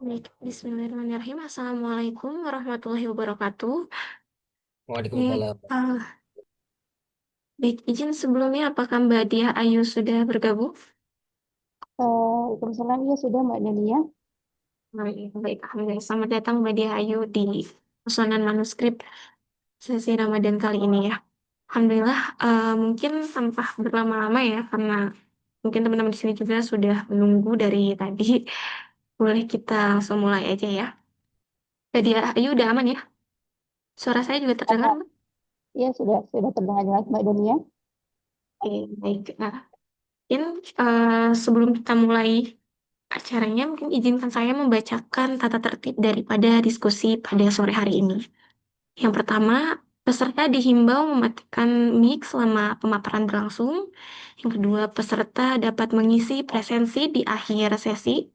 Baik, Bismillahirrahmanirrahim. Assalamualaikum warahmatullahi wabarakatuh. Ini, Waalaikumsalam. baik, izin sebelumnya apakah Mbak Dia Ayu sudah bergabung? Waalaikumsalam. Ya sudah Mbak Delia. Baik, baik, alhamdulillah. Selamat datang Mbak Dia Ayu di pesanan manuskrip sesi Ramadan kali ini ya. Alhamdulillah, mungkin tanpa berlama-lama ya, karena mungkin teman-teman di sini juga sudah menunggu dari tadi. Boleh kita langsung mulai aja ya. Mbak Dia Ayu udah aman ya? Suara saya juga terdengar, Ah, Mbak? ya sudah terdengar jelas Mbak Delia. Oke, baik. Nah, mungkin sebelum kita mulai acaranya, mungkin izinkan saya membacakan tata tertib daripada diskusi pada sore hari ini. Yang pertama, peserta dihimbau mematikan mic selama pemaparan berlangsung. Yang kedua, peserta dapat mengisi presensi di akhir sesi.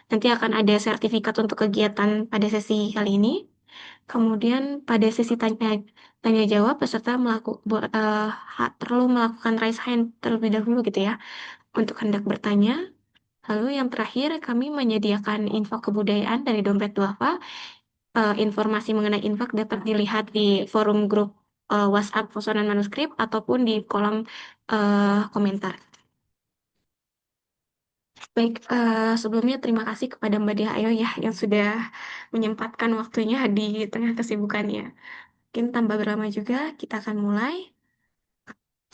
Nanti akan ada sertifikat untuk kegiatan pada sesi kali ini. Kemudian pada sesi tanya jawab, peserta perlu melakukan raise hand terlebih dahulu gitu ya untuk hendak bertanya. Lalu yang terakhir, kami menyediakan info kebudayaan dari Dompet Duafa. Informasi mengenai infak dapat dilihat di forum grup WhatsApp Pesanan Manuskrip ataupun di kolom komentar. Baik, sebelumnya terima kasih kepada Mbak Dia Ayo ya yang sudah menyempatkan waktunya di tengah kesibukannya. Mungkin tanpa berlama juga, kita akan mulai.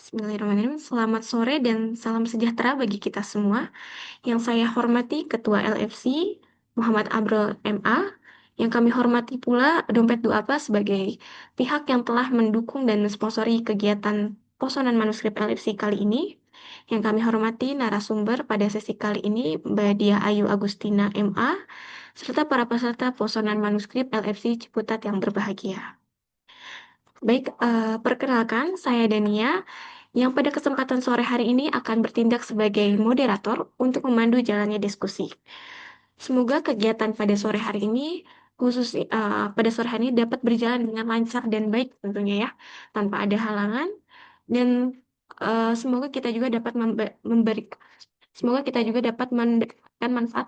Bismillahirrahmanirrahim. Selamat sore dan salam sejahtera bagi kita semua. Yang saya hormati Ketua LFC Muhammad Abrol MA, yang kami hormati pula Dompet Duafa sebagai pihak yang telah mendukung dan mensponsori kegiatan Posonan Manuskrip LFC kali ini. Yang kami hormati narasumber pada sesi kali ini Mbak Dia Ayu Agustina MA, serta para peserta Posonan Manuskrip LFC Ciputat yang berbahagia. Baik, perkenalkan saya Dania yang pada kesempatan sore hari ini akan bertindak sebagai moderator untuk memandu jalannya diskusi. Semoga kegiatan pada sore hari ini pada sore hari ini dapat berjalan dengan lancar dan baik tentunya ya, tanpa ada halangan dan semoga kita juga dapat memberi semoga kita juga dapat mendapatkan manfaat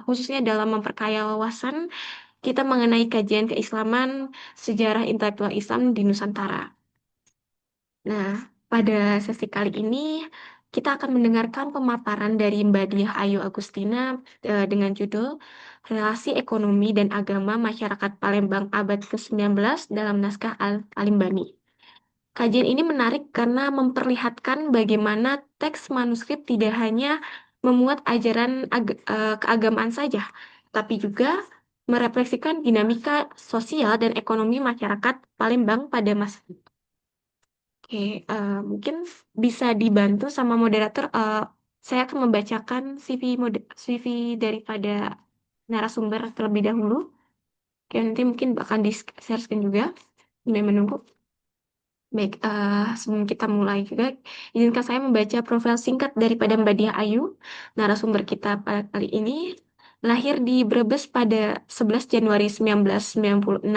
khususnya dalam memperkaya wawasan kita mengenai kajian keislaman, sejarah intelektual Islam di Nusantara. Nah, pada sesi kali ini kita akan mendengarkan pemaparan dari Mbak Diah Ayu Agustina dengan judul Relasi Ekonomi dan Agama Masyarakat Palembang Abad ke-19 dalam Naskah Al-Alimbani. Kajian ini menarik karena memperlihatkan bagaimana teks manuskrip tidak hanya memuat ajaran keagamaan saja, tapi juga merefleksikan dinamika sosial dan ekonomi masyarakat Palembang pada masa itu. Oke, mungkin bisa dibantu sama moderator. Saya akan membacakan CV daripada narasumber terlebih dahulu. Oke, nanti mungkin akan di-share screen juga. Sambil menunggu. Baik, sebelum kita mulai juga, izinkan saya membaca profil singkat daripada Mbak Dia Ayu, narasumber kita pada kali ini. Lahir di Brebes pada 11 Januari 1996,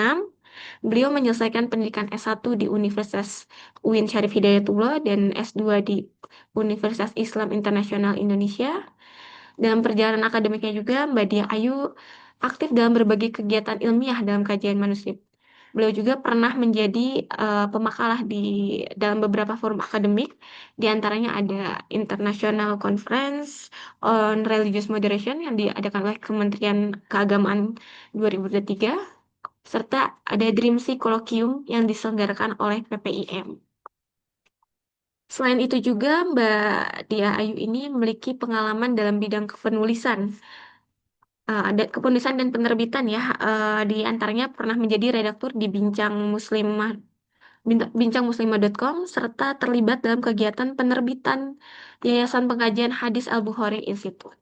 beliau menyelesaikan pendidikan S1 di Universitas UIN Syarif Hidayatullah dan S2 di Universitas Islam Internasional Indonesia. Dalam perjalanan akademiknya juga, Mbak Dia Ayu aktif dalam berbagai kegiatan ilmiah dalam kajian manuskrip. Beliau juga pernah menjadi pemakalah di dalam beberapa forum akademik, di antaranya ada International Conference on Religious Moderation yang diadakan oleh Kementerian Keagamaan 2023, serta ada Dreamsea Colloquium yang diselenggarakan oleh PPIM. Selain itu juga Mbak Dia Ayu ini memiliki pengalaman dalam bidang kepenulisan, ada kepenulisan dan penerbitan ya. Di antaranya pernah menjadi redaktur di bincangmuslimah.com serta terlibat dalam kegiatan penerbitan Yayasan Pengkajian Hadis Al-Bukhari Institute.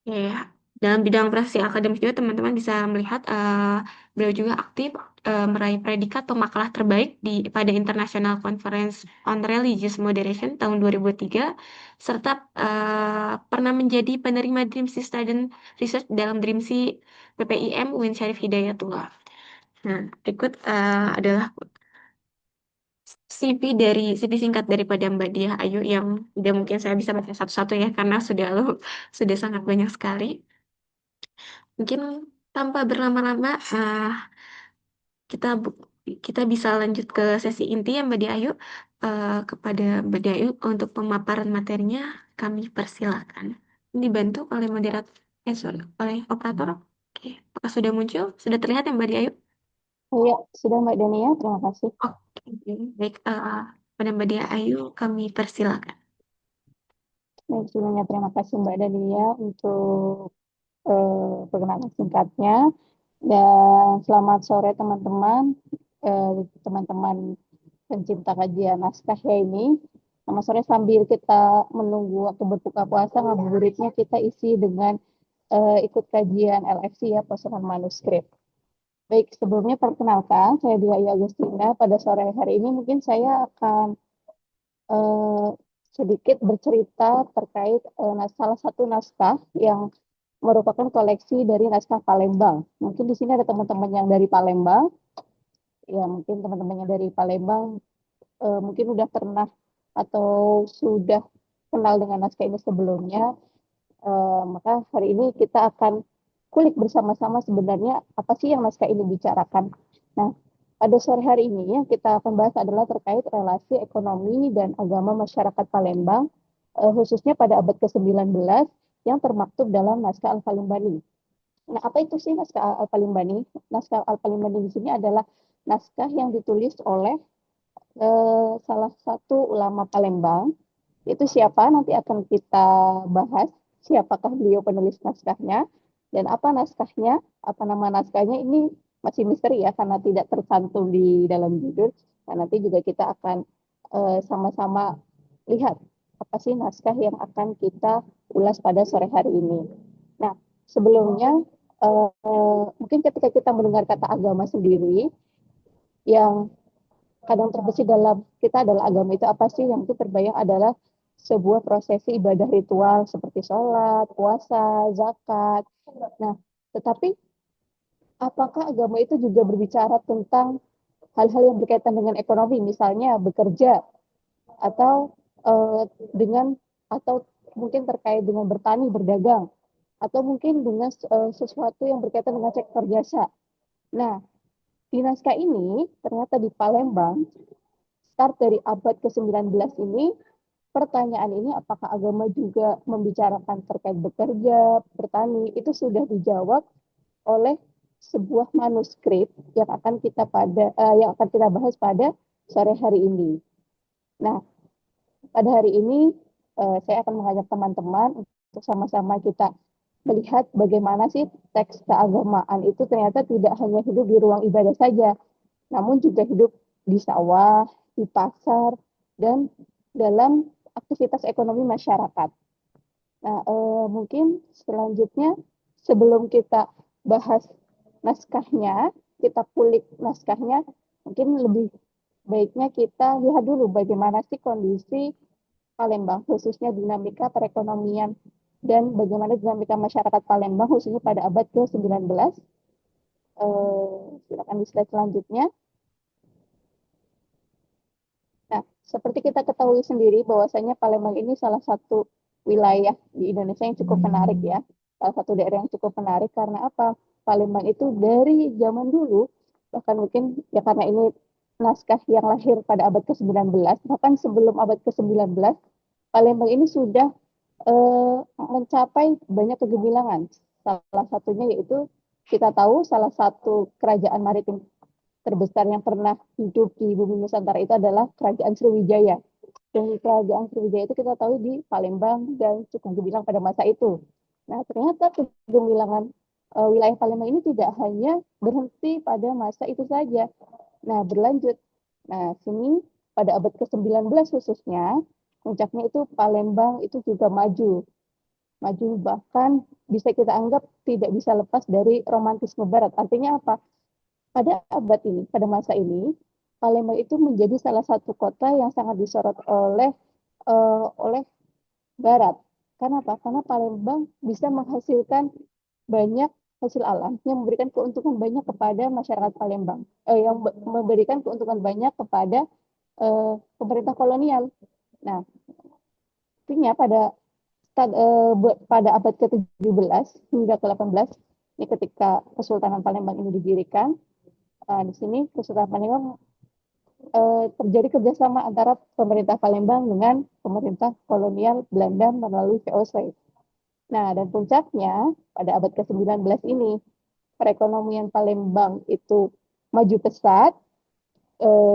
Ya, dalam bidang prestasi akademis juga teman-teman bisa melihat beliau juga aktif meraih predikat pemakalah terbaik pada International Conference on Religious Moderation tahun 2003 serta pernah menjadi penerima Dreamsea Student Research dalam Dreamsea PPIM UIN Syarif Hidayatullah. Nah, berikut adalah CV singkat daripada Mbak Diah Ayu yang tidak mungkin saya bisa baca satu-satu ya karena sudah sangat banyak sekali. Mungkin tanpa berlama-lama, kita kita bisa lanjut ke sesi inti ya Mbak Diayu. Kepada Mbak Diayu untuk pemaparan materinya kami persilakan. Dibantu oleh moderator, sorry, oleh operator. Oke, apakah sudah muncul? Sudah terlihat ya Mbak Diayu? Oh ya, sudah Mbak Dania, terima kasih. Oke, baik. Pada Mbak Diayu kami persilakan. Baik, sebelumnya terima kasih Mbak Dania untuk perkenalan singkatnya. Dan selamat sore teman-teman, teman-teman pencinta kajian naskah ya ini. Selamat sore sambil kita menunggu waktu berbuka puasa, ngabuburitnya kita isi dengan ikut kajian LFC ya, potongan manuskrip. Baik, sebelumnya perkenalkan, saya Dia Agustina. Pada sore hari ini mungkin saya akan eh, sedikit bercerita terkait salah satu naskah yang merupakan koleksi dari naskah Palembang. Mungkin di sini ada teman-teman yang dari Palembang, ya mungkin teman-teman yang dari Palembang mungkin sudah pernah atau sudah kenal dengan naskah ini sebelumnya. Maka hari ini kita akan kulik bersama-sama sebenarnya apa sih yang naskah ini bicarakan. Nah, pada sore hari ini yang kita akan bahas adalah terkait relasi ekonomi dan agama masyarakat Palembang, khususnya pada abad ke-19 yang termaktub dalam naskah Al-Falimbani. Nah, apa itu sih naskah Al-Falimbani? Naskah Al-Falimbani di sini adalah naskah yang ditulis oleh salah satu ulama Palembang. Itu siapa? Nanti akan kita bahas. Siapakah beliau penulis naskahnya dan apa naskahnya? Apa nama naskahnya? Ini masih misteri ya karena tidak tercantum di dalam judul. Nah, nanti juga kita akan sama-sama lihat apa sih naskah yang akan kita ulas pada sore hari ini. Nah, sebelumnya mungkin ketika kita mendengar kata agama sendiri, yang kadang terbesit dalam kita adalah agama itu apa sih? Yang itu terbayang adalah sebuah prosesi ibadah ritual seperti sholat, puasa, zakat. Nah, tetapi apakah agama itu juga berbicara tentang hal-hal yang berkaitan dengan ekonomi, misalnya bekerja atau dengan atau mungkin terkait dengan bertani, berdagang, atau mungkin dengan sesuatu yang berkaitan dengan sektor jasa. Nah, di naskah ini ternyata di Palembang start dari abad ke-19 ini, pertanyaan ini apakah agama juga membicarakan terkait bekerja, bertani, itu sudah dijawab oleh sebuah manuskrip yang akan yang akan kita bahas pada sore hari ini. Nah, pada hari ini saya akan mengajak teman-teman untuk sama-sama kita melihat bagaimana sih teks keagamaan itu ternyata tidak hanya hidup di ruang ibadah saja, namun juga hidup di sawah, di pasar, dan dalam aktivitas ekonomi masyarakat. Nah, mungkin selanjutnya sebelum kita bahas naskahnya, kita kulik naskahnya, mungkin lebih baiknya kita lihat dulu bagaimana sih kondisi Palembang, khususnya dinamika perekonomian dan bagaimana dinamika masyarakat Palembang, khususnya pada abad ke-19. Silakan di slide selanjutnya. Nah, seperti kita ketahui sendiri bahwasanya Palembang ini salah satu wilayah di Indonesia yang cukup menarik ya. Salah satu daerah yang cukup menarik karena apa? Palembang itu dari zaman dulu, bahkan mungkin ya karena ini naskah yang lahir pada abad ke-19, bahkan sebelum abad ke-19, Palembang ini sudah mencapai banyak kegemilangan. Salah satunya yaitu kita tahu salah satu kerajaan maritim terbesar yang pernah hidup di bumi Nusantara itu adalah Kerajaan Sriwijaya. Dan Kerajaan Sriwijaya itu kita tahu di Palembang dan cukup gemilang pada masa itu. Nah, ternyata kegemilangan wilayah Palembang ini tidak hanya berhenti pada masa itu saja. Nah, berlanjut. Nah, sini pada abad ke-19 khususnya, puncaknya itu Palembang itu juga maju. Maju bahkan bisa kita anggap tidak bisa lepas dari romantisme barat. Artinya apa? Pada abad ini, pada masa ini, Palembang itu menjadi salah satu kota yang sangat disorot oleh Barat. Karena apa? Karena Palembang bisa menghasilkan banyak hasil alam yang memberikan keuntungan banyak kepada masyarakat Palembang, yang memberikan keuntungan banyak kepada pemerintah kolonial. Nah, artinya pada abad ke-17 hingga ke-18 Ini ketika Kesultanan Palembang ini didirikan, di sini Kesultanan Palembang terjadi kerjasama antara pemerintah Palembang dengan pemerintah kolonial Belanda melalui VOC. Nah, dan puncaknya pada abad ke-19 ini, perekonomian Palembang itu maju pesat,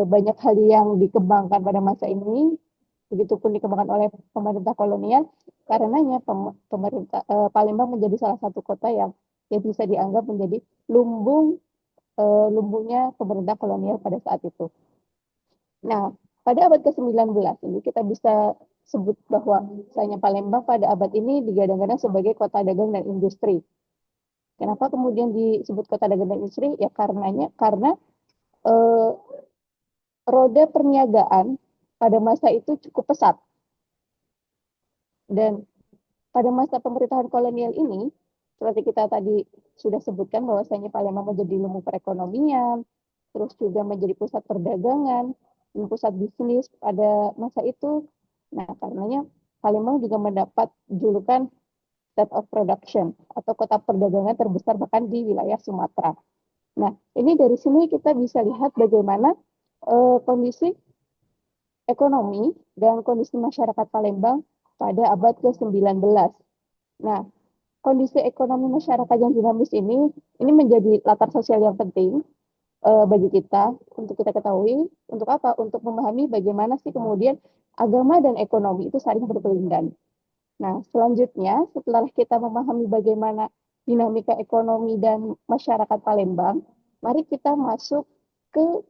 banyak hal yang dikembangkan pada masa ini, begitupun dikembangkan oleh pemerintah kolonial, karenanya pemerintah Palembang menjadi salah satu kota yang bisa dianggap menjadi lumbungnya pemerintah kolonial pada saat itu. Nah, pada abad ke-19 ini kita bisa sebut bahwa misalnya Palembang pada abad ini digadang-gadang sebagai kota dagang dan industri. Kenapa kemudian disebut kota dagang dan industri? Ya karena eh, roda perniagaan pada masa itu cukup pesat, dan pada masa pemerintahan kolonial ini, seperti kita tadi sudah sebutkan bahwasanya Palembang menjadi lumbung perekonomian, terus juga menjadi pusat perdagangan, dan pusat bisnis pada masa itu. Nah, karenanya Palembang juga mendapat julukan state of production atau kota perdagangan terbesar bahkan di wilayah Sumatera. Nah, ini dari sini kita bisa lihat bagaimana kondisi ekonomi dan kondisi masyarakat Palembang pada abad ke-19. Nah, kondisi ekonomi masyarakat yang dinamis ini menjadi latar sosial yang penting bagi kita untuk kita ketahui. Untuk apa? Untuk memahami bagaimana sih kemudian agama dan ekonomi itu saling berkelindan. Nah, selanjutnya setelah kita memahami bagaimana dinamika ekonomi dan masyarakat Palembang, mari kita masuk ke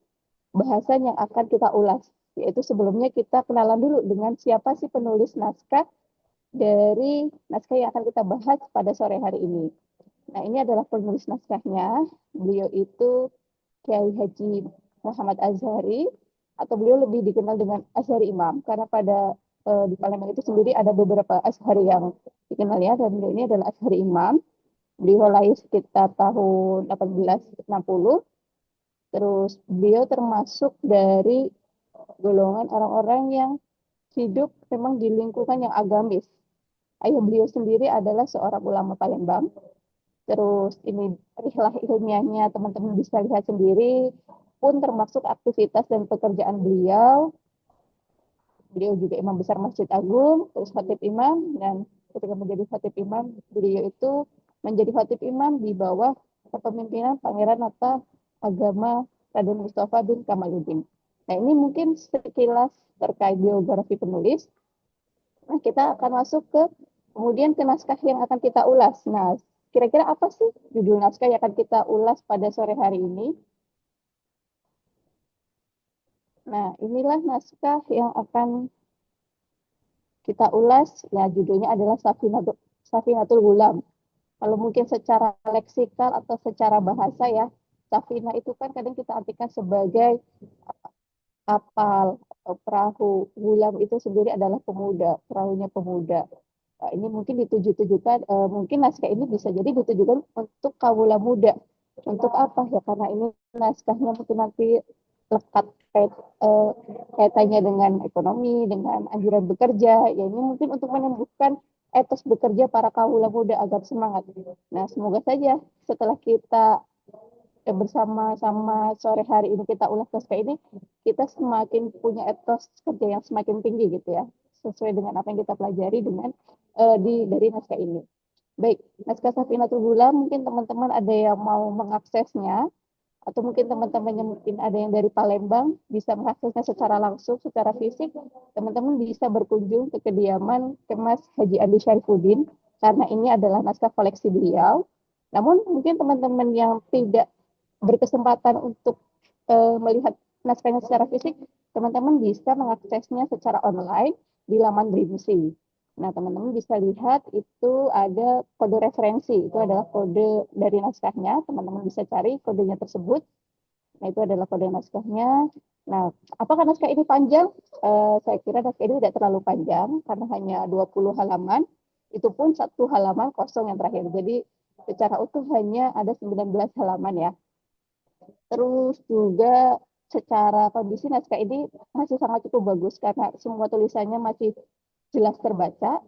bahasan yang akan kita ulas. Yaitu sebelumnya kita kenalan dulu dengan siapa sih penulis naskah dari naskah yang akan kita bahas pada sore hari ini. Nah, ini adalah penulis naskahnya. Beliau itu Kiai Haji Muhammad Azhari, atau beliau lebih dikenal dengan Azhari Imam, karena di Palembang itu sendiri ada beberapa Azhari yang dikenal ya, dan beliau ini adalah Azhari Imam. Beliau lahir sekitar tahun 1860. Terus beliau termasuk dari golongan orang-orang yang hidup memang di lingkungan yang agamis. Ayah beliau sendiri adalah seorang ulama Palembang. Terus ini rihlah ilmiahnya teman-teman bisa lihat sendiri, pun termasuk aktivitas dan pekerjaan beliau. Beliau juga imam besar Masjid Agung, terus khatib imam, dan ketika menjadi khatib imam, beliau itu menjadi khatib imam di bawah kepemimpinan Pangeran Nata Agama Raden Mustafa bin Kamaluddin. Nah, ini mungkin sekilas terkait biografi penulis. Nah, kita akan masuk ke kemudian ke naskah yang akan kita ulas. Nah, kira-kira apa sih judul naskah yang akan kita ulas pada sore hari ini? Nah, inilah naskah yang akan kita ulas. Nah, judulnya adalah Safinatul Ghulam. Kalau mungkin secara leksikal atau secara bahasa ya, Safina itu kan kadang kita artikan sebagai kapal atau perahu. Gulam itu sendiri adalah pemuda, perahunya pemuda. Nah, ini mungkin ditujukan, mungkin naskah ini bisa jadi ditujukan untuk kawula muda. Untuk apa ya? Karena ini naskahnya mungkin nanti lekat eh, kaitannya dengan ekonomi, dengan anjuran bekerja. Ya ini mungkin untuk menumbuhkan etos bekerja para kawula muda agar semangat. Nah, semoga saja setelah kita bersama-sama sore hari ini kita ulas naskah ini, kita semakin punya etos kerja yang semakin tinggi gitu ya, sesuai dengan apa yang kita pelajari dari naskah ini. Baik, naskah Safinatul Ula mungkin teman-teman ada yang mau mengaksesnya, atau mungkin teman-teman yang mungkin ada yang dari Palembang bisa mengaksesnya secara langsung, secara fisik, teman-teman bisa berkunjung ke kediaman Kemas Haji Andi Syarifuddin, karena ini adalah naskah koleksi beliau. Namun mungkin teman-teman yang tidak berkesempatan untuk melihat naskahnya secara fisik, teman-teman bisa mengaksesnya secara online di laman Brimsi. Nah, teman-teman bisa lihat itu ada kode referensi, itu adalah kode dari naskahnya, teman-teman bisa cari kodenya tersebut. Nah, itu adalah kode naskahnya. Nah, apakah naskah ini panjang? Saya kira naskah ini tidak terlalu panjang, karena hanya 20 halaman, itu pun satu halaman kosong yang terakhir. Jadi, secara utuh hanya ada 19 halaman ya. Terus juga secara kondisi naskah ini masih sangat cukup bagus karena semua tulisannya masih jelas terbaca,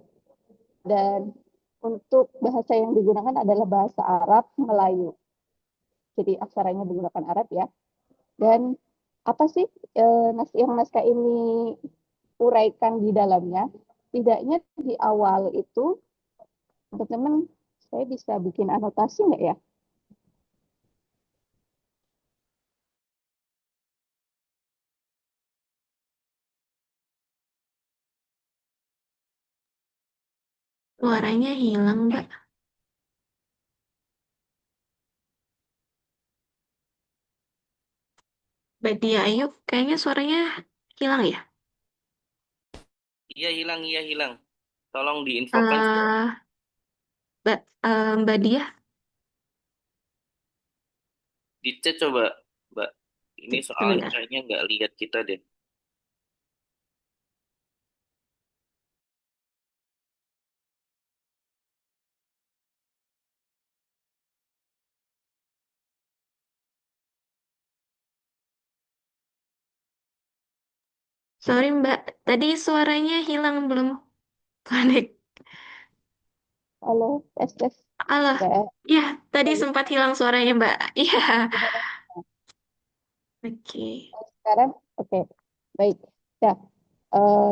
dan Untuk bahasa yang digunakan adalah bahasa Arab Melayu. Jadi aksaranya menggunakan Arab ya. Dan apa sih yang naskah ini uraikan di dalamnya? Tidaknya di awal itu, teman-teman, saya bisa bikin anotasi nggak ya? Suaranya hilang, Mbak. Mbak Dia Ayu, kayaknya suaranya hilang ya? Iya hilang, iya hilang. Tolong diinfokan. eh Mbak Dia, Dicek coba, Mbak. Ini soalnya sebentar. kayaknya nggak lihat kita deh. Sorry, Mbak. Tadi suaranya hilang belum connect. Halo, tes tes. Allah, Mbak. ya, tadi sempat hilang suaranya, Mbak. Iya. Oke. Sekarang, oke, baik. Ya,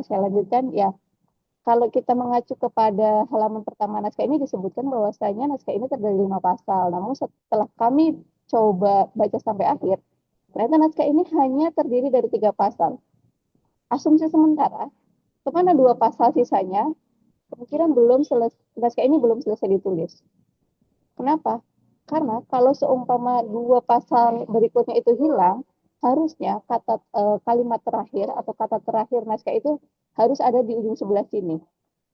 saya lanjutkan ya. Kalau kita mengacu kepada halaman pertama naskah ini disebutkan bahwasanya naskah ini terdiri dari 5 pasal. Namun setelah kami coba baca sampai akhir, ternyata naskah ini hanya terdiri dari 3 pasal. Asumsi sementara, kemana 2 pasal sisanya? Kemungkinan belum selesai, naskah ini belum selesai ditulis. Kenapa? Karena kalau seumpama 2 pasal berikutnya itu hilang, harusnya kalimat terakhir atau kata terakhir naskah itu harus ada di ujung sebelah sini.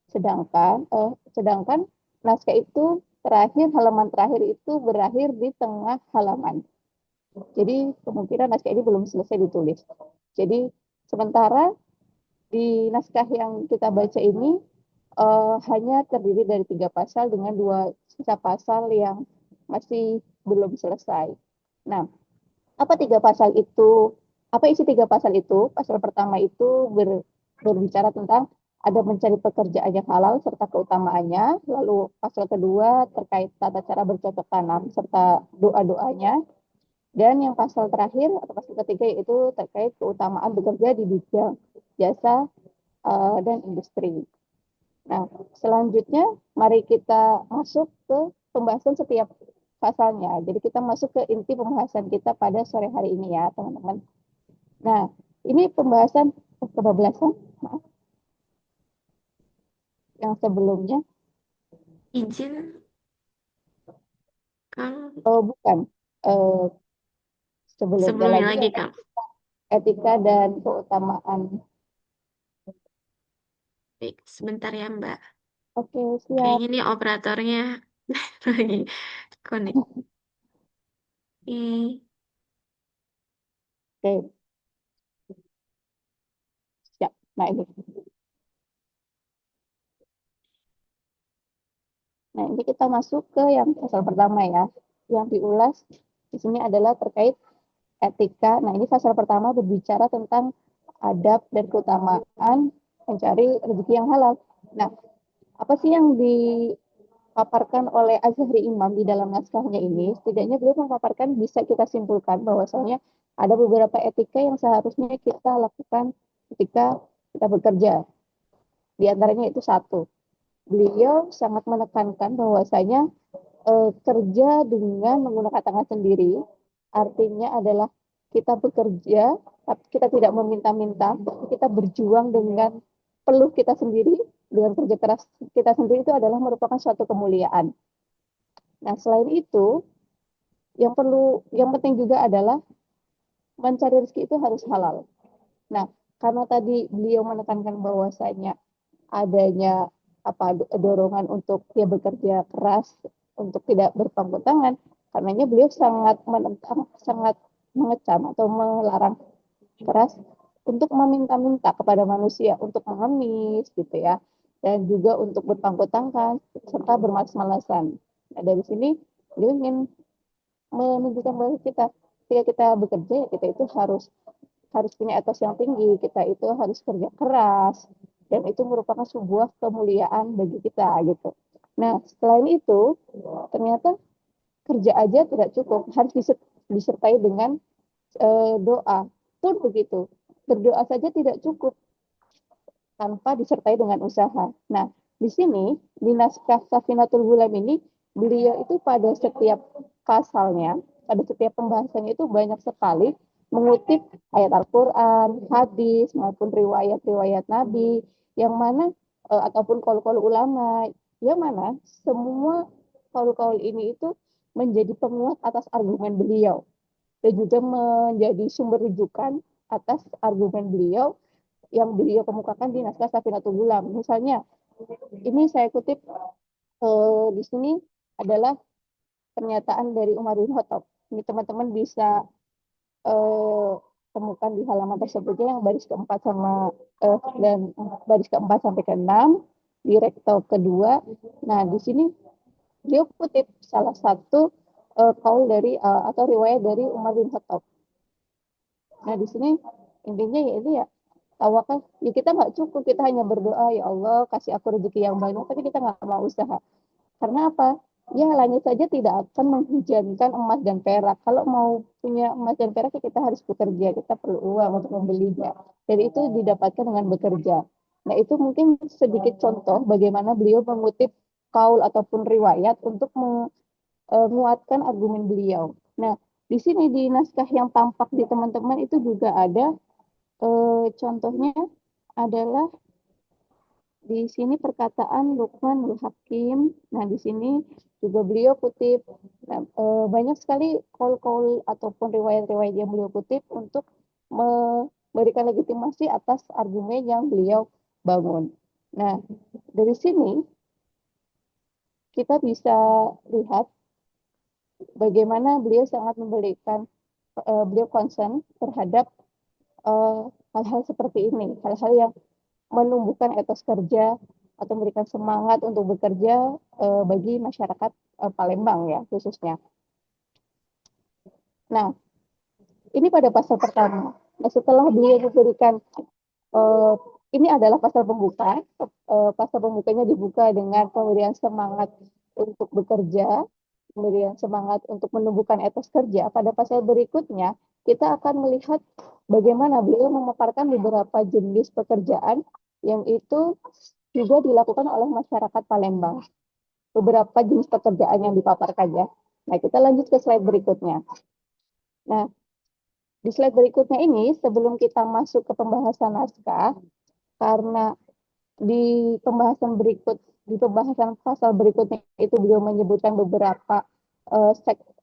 Sedangkan naskah itu halaman terakhir itu berakhir di tengah halaman. Jadi kemungkinan naskah ini belum selesai ditulis. Jadi sementara di naskah yang kita baca ini hanya terdiri dari 3 pasal dengan 2 sisa pasal yang masih belum selesai. Nah, apa 3 pasal itu? Apa isi 3 pasal itu? Pasal pertama itu berbicara tentang ada mencari pekerjaan yang halal serta keutamaannya. Lalu pasal kedua terkait tata cara bercocok tanam serta doa-doanya. Dan yang pasal terakhir atau pasal ketiga yaitu terkait keutamaan bekerja di bidang jasa dan industri. Nah, selanjutnya mari kita masuk ke pembahasan setiap pasalnya. Jadi kita masuk ke inti pembahasan kita pada sore hari ini ya, teman-teman. Nah, ini pembahasan kebablasan yang sebelumnya. Izin, Kang. Oh, bukan. Eh, Sebelumnya Sebelumnya lagi lagi, yang Kang. etika dan keutamaan. Baik, sebentar ya, Mbak. Oke, siap. Kayaknya nih operatornya lagi connect. Oke, siap. Nah, ini. Nah, ini kita masuk ke yang pasal pertama ya. Yang diulas di sini adalah terkait etika. Nah, ini pasal pertama berbicara tentang adab dan keutamaan mencari rezeki yang halal. Nah, apa sih yang dipaparkan oleh Azhari Imam di dalam naskahnya ini? Setidaknya beliau memaparkan bisa kita simpulkan bahwasanya ada beberapa etika yang seharusnya kita lakukan ketika kita bekerja. Di antaranya itu satu, beliau sangat menekankan bahwasanya kerja dengan menggunakan tangan sendiri, artinya adalah kita bekerja, tapi kita tidak meminta-minta, tapi kita berjuang dengan peluh kita sendiri, dengan kerja keras kita sendiri itu adalah merupakan suatu kemuliaan. Nah, selain itu, yang penting juga adalah mencari rezeki itu harus halal. Nah, karena tadi beliau menekankan bahwasanya adanya dorongan untuk dia bekerja keras untuk tidak berpangku tangan, karenanya beliau sangat menentang, sangat mengecam atau melarang keras untuk meminta-minta kepada manusia untuk mengemis gitu ya, dan juga untuk berpangku tangan serta bermalas-malasan. Nah, dari sini beliau ingin menunjukkan bahwa kita ketika kita bekerja ya kita itu harus harus punya etos yang tinggi, kita itu harus kerja keras, dan itu merupakan sebuah kemuliaan bagi kita gitu. Nah, selain itu, ternyata kerja aja tidak cukup, harus disertai dengan doa. Pun begitu, berdoa saja tidak cukup tanpa disertai dengan usaha. Nah, di sini di naskah Safinatul Ghulam ini beliau itu pada setiap pasalnya, pada setiap pembahasannya itu banyak sekali mengutip ayat Al-Quran, hadis maupun riwayat-riwayat Nabi yang mana ataupun kaul-kaul ulama yang mana semua kaul-kaul ini itu menjadi penguat atas argumen beliau dan juga menjadi sumber rujukan atas argumen beliau yang beliau kemukakan di naskah Safinatul Ghulam. Misalnya, ini saya kutip di sini adalah pernyataan dari Umar bin Khattab. Ini teman-teman bisa eh, temukan di halaman tersebutnya yang baris keempat dan baris keempat sampai keenam di rekto kedua. Nah, di sini dia kutip salah satu kaul dari atau riwayat dari Umar bin Khattab. Nah, di sini intinya ya ini ya tawakal. Ya kita nggak cukup, kita hanya berdoa, ya Allah kasih aku rezeki yang banyak, tapi kita nggak mau usaha. Karena apa? Ya langit saja tidak akan menghujankan emas dan perak. Kalau mau punya emas dan perak, ya kita harus bekerja. Kita perlu uang untuk membelinya. Dan itu didapatkan dengan bekerja. Nah itu mungkin sedikit contoh bagaimana beliau mengutip kaul ataupun riwayat untuk menguatkan argumen beliau. Nah, di sini di naskah yang tampak di teman-teman itu juga ada contohnya adalah di sini perkataan Luqmanul Hakim. Nah, di sini juga beliau kutip banyak sekali kaul-kaul ataupun riwayat-riwayat yang beliau kutip untuk memberikan legitimasi atas argumen yang beliau bangun. Nah, dari sini kita bisa lihat bagaimana beliau sangat memberikan beliau concern terhadap hal-hal seperti ini, hal-hal yang menumbuhkan etos kerja atau memberikan semangat untuk bekerja bagi masyarakat Palembang ya khususnya. Nah, ini pada pasal pertama. Nah, setelah beliau memberikan uh, ini adalah pasal pembuka. Pasal pembukanya dibuka dengan pemberian semangat untuk bekerja, pemberian semangat untuk menumbuhkan etos kerja. Pada pasal berikutnya, kita akan melihat bagaimana beliau memaparkan beberapa jenis pekerjaan yang itu juga dilakukan oleh masyarakat Palembang. Beberapa jenis pekerjaan yang dipaparkan ya. Nah, kita lanjut ke slide berikutnya. Nah, di slide berikutnya ini, sebelum kita masuk ke pembahasan naskah, karena di pembahasan pasal berikutnya itu beliau menyebutkan beberapa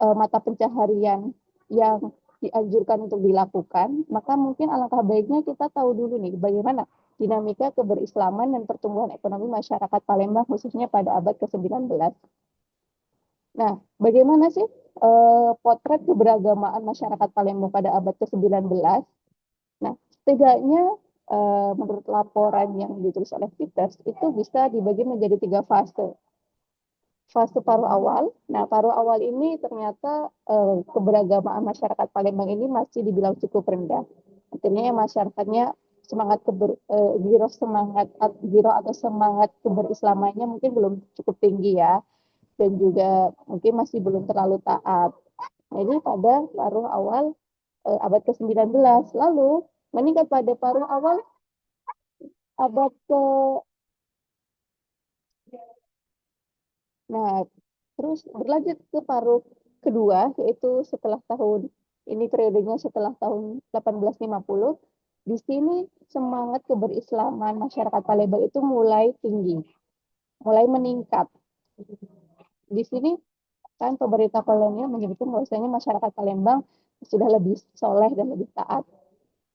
mata pencaharian yang dianjurkan untuk dilakukan, maka mungkin alangkah baiknya kita tahu dulu nih bagaimana dinamika keberislaman dan pertumbuhan ekonomi masyarakat Palembang khususnya pada abad ke-19. Nah, bagaimana sih potret keberagamaan masyarakat Palembang pada abad ke-19? Nah, setidaknya menurut laporan yang ditulis oleh Peters itu bisa dibagi menjadi 3 fase. Fase paruh awal. Nah, paruh awal ini ternyata keberagamaan masyarakat Palembang ini masih dibilang cukup rendah. Artinya ya masyarakatnya semangat giro semangat giro atau semangat keberislamannya mungkin belum cukup tinggi ya, dan juga mungkin masih belum terlalu taat. Jadi pada paruh awal abad ke-19, lalu meningkat pada paruh awal abad ke Nah, terus berlanjut ke paruh kedua, yaitu setelah tahun, ini periodenya setelah tahun 1850, di sini semangat keberislaman masyarakat Palembang itu mulai tinggi, mulai meningkat. Di sini kan pemerintah kolonial menyebutkan bahwasanya masyarakat Palembang sudah lebih soleh dan lebih taat.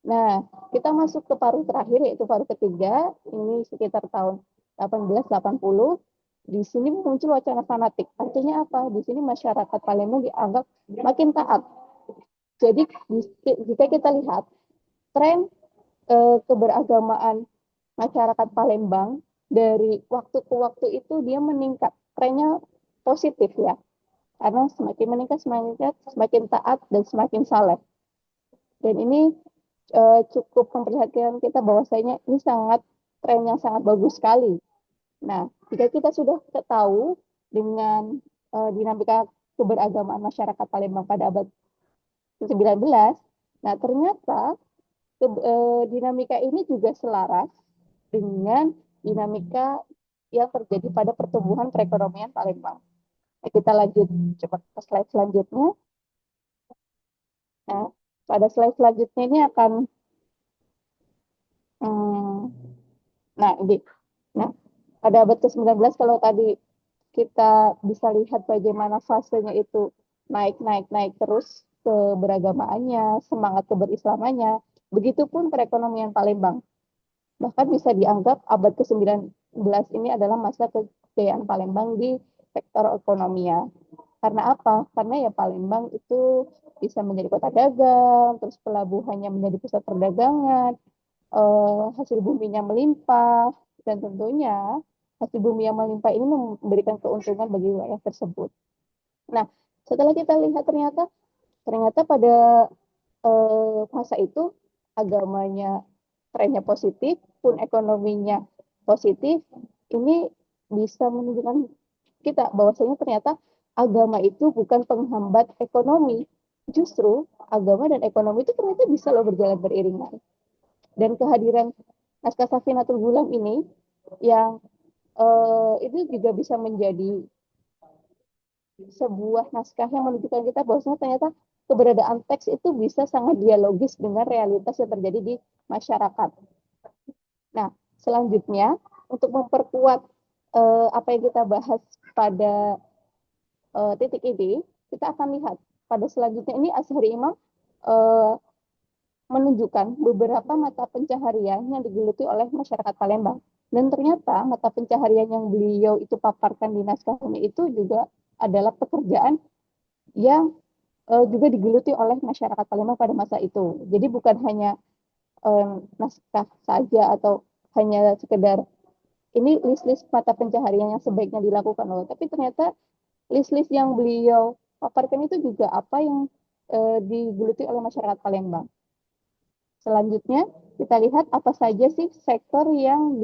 Nah, kita masuk ke paruh terakhir, yaitu paruh ketiga, ini sekitar tahun 1880. Di sini muncul wacana fanatik. Artinya apa? Di sini masyarakat Palembang dianggap makin taat. Jadi jika kita lihat tren keberagamaan masyarakat Palembang dari waktu ke waktu itu dia meningkat. Trennya positif ya. Karena semakin meningkat, semakin taat dan semakin saleh. Dan ini cukup memperlihatkan kita bahwasanya ini tren yang sangat bagus sekali. Nah, jika kita sudah tahu dengan dinamika keberagamaan masyarakat Palembang pada abad ke-19, nah ternyata dinamika ini juga selaras dengan dinamika yang terjadi pada pertumbuhan perekonomian Palembang. Nah, kita lanjut cepat ke slide selanjutnya. Nah, pada slide selanjutnya ini akan hmm, nah ini. Nah, pada abad ke-19 kalau tadi kita bisa lihat bagaimana fasenya itu naik terus keberagamaannya, semangat keberislamannya. Begitupun perekonomian Palembang. Bahkan bisa dianggap abad ke-19 ini adalah masa kejayaan Palembang di sektor ekonominya. Karena apa? Karena ya Palembang itu bisa menjadi kota dagang, terus pelabuhannya menjadi pusat perdagangan, hasil buminya melimpah, dan tentunya hasil bumi yang melimpah ini memberikan keuntungan bagi wilayah tersebut. Nah, setelah kita lihat ternyata pada masa itu agamanya trennya positif, pun ekonominya positif, ini bisa menunjukkan kita bahwasanya ternyata agama itu bukan penghambat ekonomi. Justru agama dan ekonomi itu ternyata bisa loh berjalan beriringan. Dan kehadiran naskah Safinatul Gulam ini yang itu juga bisa menjadi sebuah naskah yang menunjukkan kita bahwasanya ternyata keberadaan teks itu bisa sangat dialogis dengan realitas yang terjadi di masyarakat. Nah, selanjutnya untuk memperkuat apa yang kita bahas pada titik ini, kita akan lihat pada selanjutnya ini Azhari Imam eh, menunjukkan beberapa mata pencaharian yang digeluti oleh masyarakat Palembang. Dan ternyata mata pencaharian yang beliau itu paparkan di naskahnya itu juga adalah pekerjaan yang juga digeluti oleh masyarakat Palembang pada masa itu. Jadi bukan hanya naskah saja atau hanya sekedar ini list-list mata pencaharian yang sebaiknya dilakukan loh. Tapi ternyata list-list yang beliau paparkan itu juga apa yang digeluti oleh masyarakat Palembang. Selanjutnya kita lihat apa saja sih sektor yang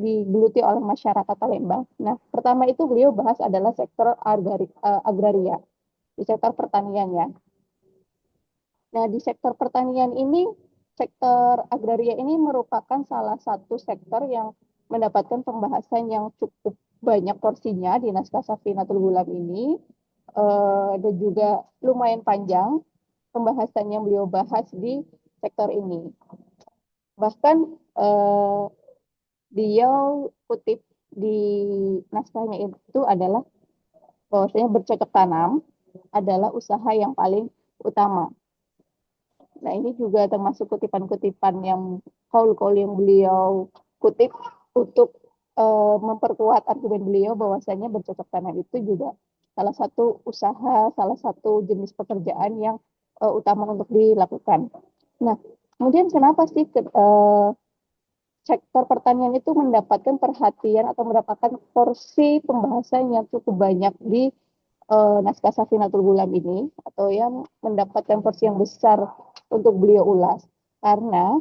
digeluti oleh masyarakat Palembang. Nah, pertama itu beliau bahas adalah sektor agraria, di sektor pertanian ya. Nah, di sektor pertanian ini, sektor agraria ini merupakan salah satu sektor yang mendapatkan pembahasan yang cukup banyak porsinya di naskah Safinatul Gulam ini, dan juga lumayan panjang pembahasan yang beliau bahas di sektor ini. Bahkan beliau kutip di naskahnya itu adalah bahwasanya bercocok tanam adalah usaha yang paling utama. Nah, ini juga termasuk kutipan-kutipan yang kaul-kaul yang beliau kutip untuk memperkuat argumen beliau bahwasanya bercocok tanam itu juga salah satu usaha, salah satu jenis pekerjaan yang utama untuk dilakukan. Nah, kemudian kenapa sih sektor pertanian itu mendapatkan perhatian atau mendapatkan porsi pembahasan yang cukup banyak di naskah Safinatul Gulam ini, atau yang mendapatkan porsi yang besar untuk beliau ulas? Karena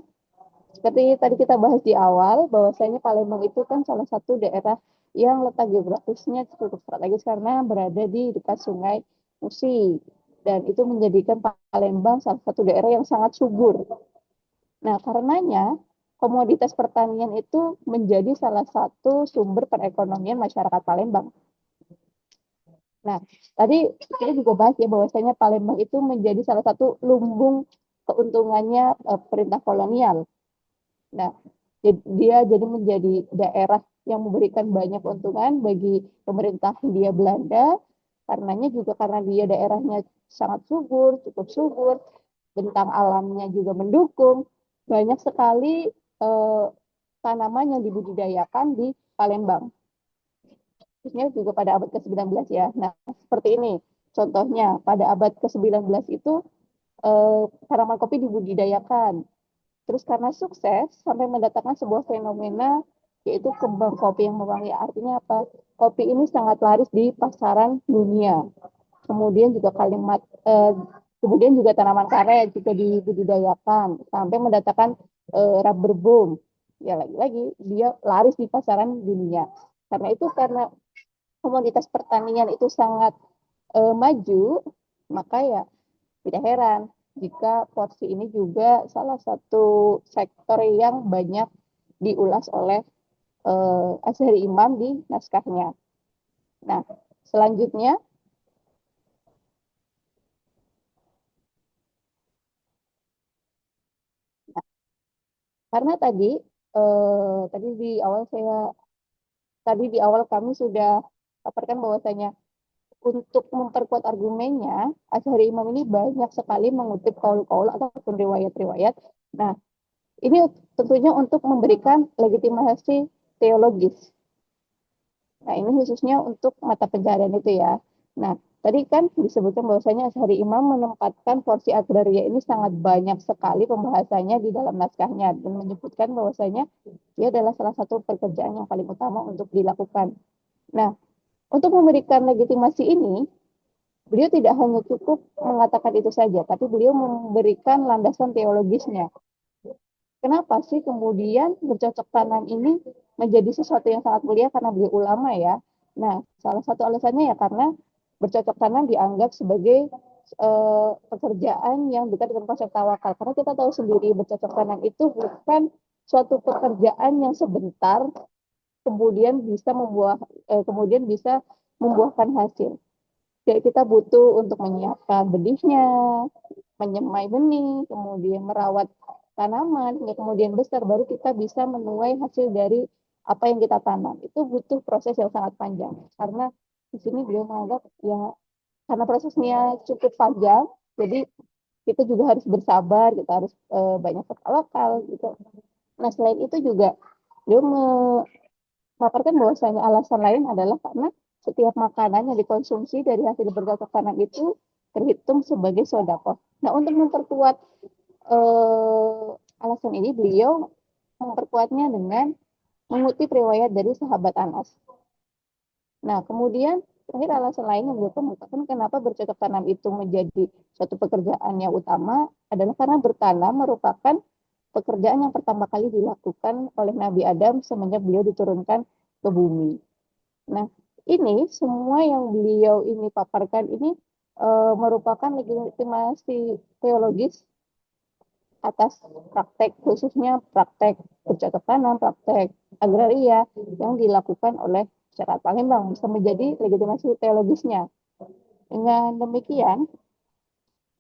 seperti tadi kita bahas di awal, bahwasanya Palembang itu kan salah satu daerah yang letak geografisnya cukup strategis karena berada di dekat Sungai Musi, dan itu menjadikan Palembang salah satu daerah yang sangat subur. Nah, karenanya komoditas pertanian itu menjadi salah satu sumber perekonomian masyarakat Palembang. Nah, tadi kita juga bahas ya bahwasanya Palembang itu menjadi salah satu lumbung keuntungannya perintah kolonial. Nah, dia jadi menjadi daerah yang memberikan banyak keuntungan bagi pemerintah Hindia Belanda, karenanya juga karena dia daerahnya sangat subur, cukup subur, bentang alamnya juga mendukung, banyak sekali tanaman yang dibudidayakan di Palembang. Khususnya juga pada abad ke-19 ya. Nah, seperti ini. Contohnya, pada abad ke-19 itu tanaman kopi dibudidayakan. Terus karena sukses, sampai mendatangkan sebuah fenomena, yaitu kembang kopi yang mewangi. Artinya apa? Kopi ini sangat laris di pasaran dunia. Kemudian juga kemudian juga tanaman karet juga dibudidayakan sampai mendatangkan rubber boom. ya lagi-lagi dia laris di pasaran dunia. Karena itu karena komoditas pertanian itu sangat maju, maka ya tidak heran jika porsi ini juga salah satu sektor yang banyak diulas oleh Azhari Imam di naskahnya. Nah, selanjutnya, nah, karena tadi di awal kami sudah paparkan bahwasanya untuk memperkuat argumennya, Azhari Imam ini banyak sekali mengutip kaul-kaul ataupun riwayat-riwayat. Nah, ini tentunya untuk memberikan legitimasi teologis. Nah, ini khususnya untuk mata pencaharian itu ya. Nah, tadi kan disebutkan bahwasanya Asy'ari Imam menempatkan porsi agraria ini sangat banyak sekali pembahasannya di dalam naskahnya dan menyebutkan bahwasanya dia adalah salah satu pekerjaan yang paling utama untuk dilakukan. Nah, untuk memberikan legitimasi ini, beliau tidak hanya cukup mengatakan itu saja, tapi beliau memberikan landasan teologisnya. Kenapa sih kemudian bercocok tanam ini menjadi sesuatu yang sangat mulia karena beliau ulama ya? Nah, salah satu alasannya ya karena bercocok tanam dianggap sebagai pekerjaan yang dekat dengan konsep tawakal. Karena kita tahu sendiri bercocok tanam itu bukan suatu pekerjaan yang sebentar kemudian bisa membuahkan hasil. Jadi kita butuh untuk menyiapkan benihnya, menyemai benih, kemudian merawat tanaman, hingga kemudian besar, baru kita bisa menuai hasil dari apa yang kita tanam. Itu butuh proses yang sangat panjang. Karena di sini beliau menganggap ya karena prosesnya cukup panjang, jadi kita juga harus bersabar, kita harus banyak bertawakal gitu. Nah, selain itu juga beliau memaparkan bahwasanya alasan lain adalah karena setiap makanan yang dikonsumsi dari hasil bercocok tanam itu terhitung sebagai sodako. Nah, untuk memperkuat alasan ini, beliau memperkuatnya dengan mengutip riwayat dari sahabat Anas. Nah, kemudian terakhir alasan lain yang beliau kemukakan kenapa bercocok tanam itu menjadi suatu pekerjaan yang utama adalah karena bertanam merupakan pekerjaan yang pertama kali dilakukan oleh Nabi Adam semenjak beliau diturunkan ke bumi. Nah, ini semua yang beliau ini paparkan ini merupakan legitimasi teologis atas praktek, khususnya praktek bercocok tanam, praktek agraria yang dilakukan oleh masyarakat Palembang bisa menjadi legitimasi teologisnya. Dengan demikian,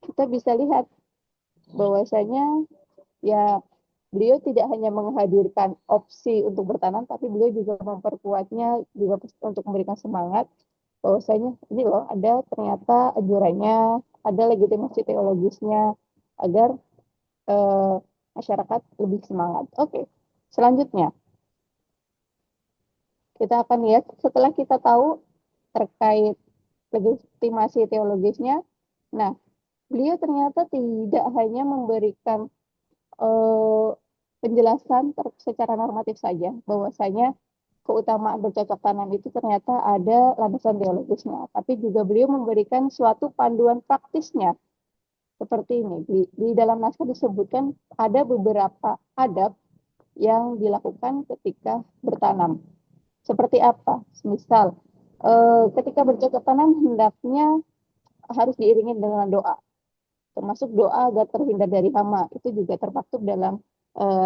kita bisa lihat bahwasanya ya beliau tidak hanya menghadirkan opsi untuk bertanam, tapi beliau juga memperkuatnya juga untuk memberikan semangat bahwasanya ini loh ada ternyata anjurannya, ada legitimasi teologisnya agar eh, masyarakat lebih semangat. Oke, selanjutnya kita akan lihat setelah kita tahu terkait legitimasi teologisnya. Nah, beliau ternyata tidak hanya memberikan eh, penjelasan secara normatif saja, bahwasanya keutamaan bercocok tanam itu ternyata ada landasan teologisnya, tapi juga beliau memberikan suatu panduan praktisnya seperti ini. Di dalam naskah disebutkan ada beberapa adab yang dilakukan ketika bertanam. Seperti apa? Misal, ketika bercocok tanam hendaknya harus diiringi dengan doa, termasuk doa agar terhindar dari hama. Itu juga termaktub dalam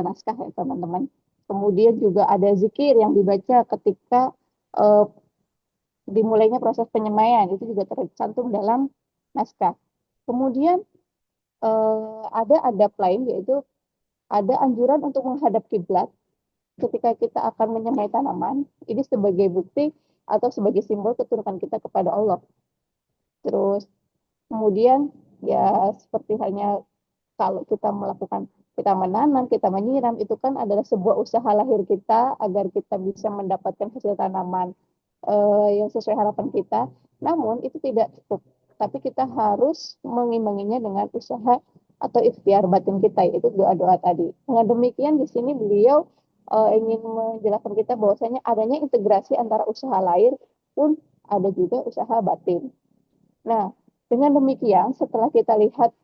naskah ya teman-teman. Kemudian juga ada zikir yang dibaca ketika eh, dimulainya proses penyemaian, itu juga tercantum dalam naskah. Kemudian ada adab lain, yaitu ada anjuran untuk menghadap kiblat ketika kita akan menyemai tanaman, ini sebagai bukti atau sebagai simbol keturunan kita kepada Allah. Terus kemudian ya seperti halnya kalau kita menanam, kita menyiram, itu kan adalah sebuah usaha lahir kita agar kita bisa mendapatkan hasil tanaman yang sesuai harapan kita. Namun itu tidak cukup, tapi kita harus mengimbanginya dengan usaha atau ikhtiar batin kita, yaitu doa-doa tadi. Dengan demikian di sini beliau ingin menjelaskan kita bahwasanya adanya integrasi antara usaha lahir pun ada juga usaha batin. Nah, dengan demikian setelah kita lihat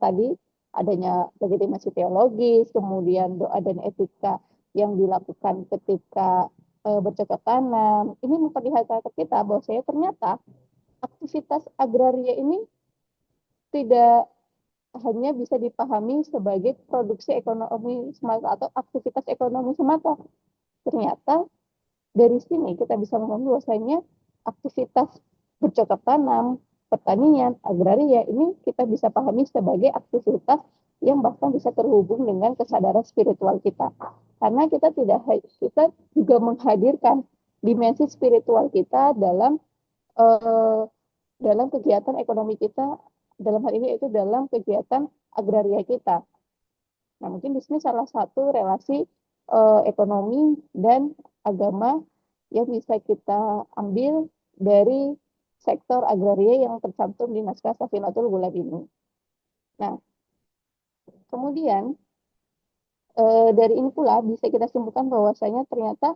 tadi adanya legitimasi teologis, kemudian doa dan etika yang dilakukan ketika bercocok tanam, ini memperlihatkan ke kita bahwa saya ternyata aktivitas agraria ini tidak hanya bisa dipahami sebagai produksi ekonomi semata atau aktivitas ekonomi semata. Ternyata dari sini kita bisa memahami bahwasanya aktivitas bercocok tanam, pertanian, agraria ini kita bisa pahami sebagai aktivitas yang bahkan bisa terhubung dengan kesadaran spiritual kita. Karena kita juga menghadirkan dimensi spiritual kita eh, dalam kegiatan ekonomi kita, dalam hal ini itu dalam kegiatan agraria kita. Nah, mungkin di sini salah satu relasi ekonomi dan agama yang bisa kita ambil dari sektor agraria yang tercantum di naskah Safinatul Gulab ini. Nah, kemudian dari ini pula bisa kita simpulkan bahwasanya ternyata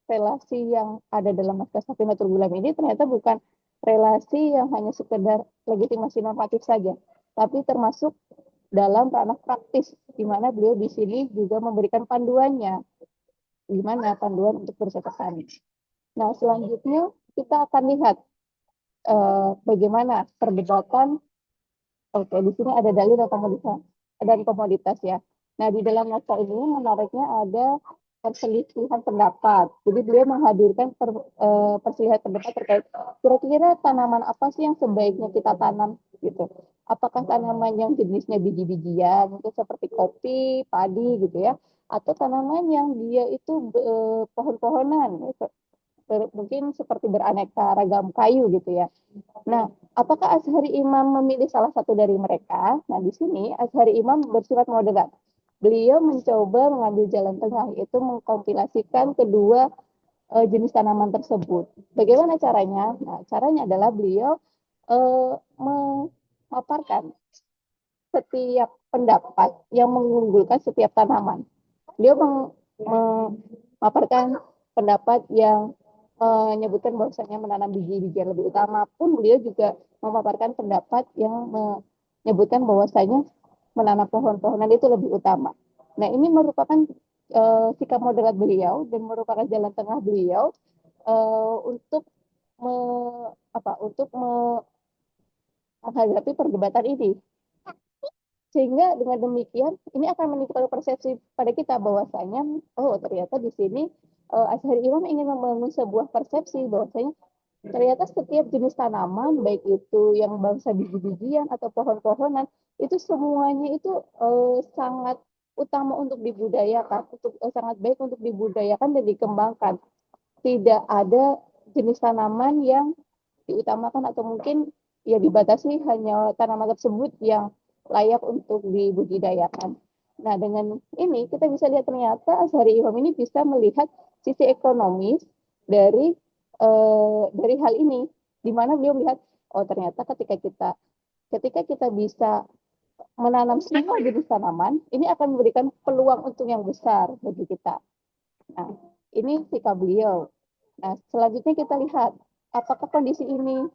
relasi yang ada dalam naskah Safinatul Gulab ini ternyata bukan relasi yang hanya sekedar legitimasi normatif saja, tapi termasuk dalam ranah praktis, di mana beliau di sini juga memberikan panduannya, gimana panduan untuk bercocok tanam. Nah, selanjutnya kita akan lihat bagaimana perdebatan. Oke, di sini ada dalil dan komoditas ya. Nah, di dalam naskah ini menariknya ada perselisihan pendapat. Jadi beliau menghadirkan perselisihan pendapat terkait kira-kira tanaman apa sih yang sebaiknya kita tanam gitu. Apakah tanaman yang jenisnya biji-bijian, itu seperti kopi, padi gitu ya, atau tanaman yang dia itu pohon-pohonan, mungkin seperti beraneka ragam kayu gitu ya. Nah, apakah Azhari Imam memilih salah satu dari mereka? Nah, di sini Azhari Imam bersifat moderat. Beliau mencoba mengambil jalan tengah, yaitu mengkompilasikan kedua jenis tanaman tersebut. Bagaimana caranya? Nah, caranya adalah beliau memaparkan setiap pendapat yang mengunggulkan setiap tanaman. Beliau memaparkan pendapat yang menyebutkan bahwasanya menanam biji-bijian lebih utama, pun beliau juga memaparkan pendapat yang menyebutkan bahwasanya menanam pohon-pohonan itu lebih utama. Nah, ini merupakan sikap moderat beliau dan merupakan jalan tengah beliau untuk menghadapi perdebatan ini. Sehingga dengan demikian ini akan menimbulkan persepsi pada kita bahwasanya oh ternyata di sini Azhari Imam ingin membangun sebuah persepsi bahwasanya ternyata setiap jenis tanaman baik itu yang bangsa biji-bijian atau pohon-pohonan itu semuanya itu sangat utama untuk dibudayakan, sangat baik untuk dibudayakan dan dikembangkan. Tidak ada jenis tanaman yang diutamakan atau mungkin ya dibatasi hanya tanaman tersebut yang layak untuk dibudidayakan. Nah, dengan ini kita bisa lihat ternyata Azhari Imam ini bisa melihat sisi ekonomis dari hal ini, di mana beliau melihat oh ternyata ketika kita bisa menanam semua jenis tanaman, ini akan memberikan peluang untuk yang besar bagi kita. Nah, ini sikap beliau. Nah, selanjutnya kita lihat apakah kondisi ini,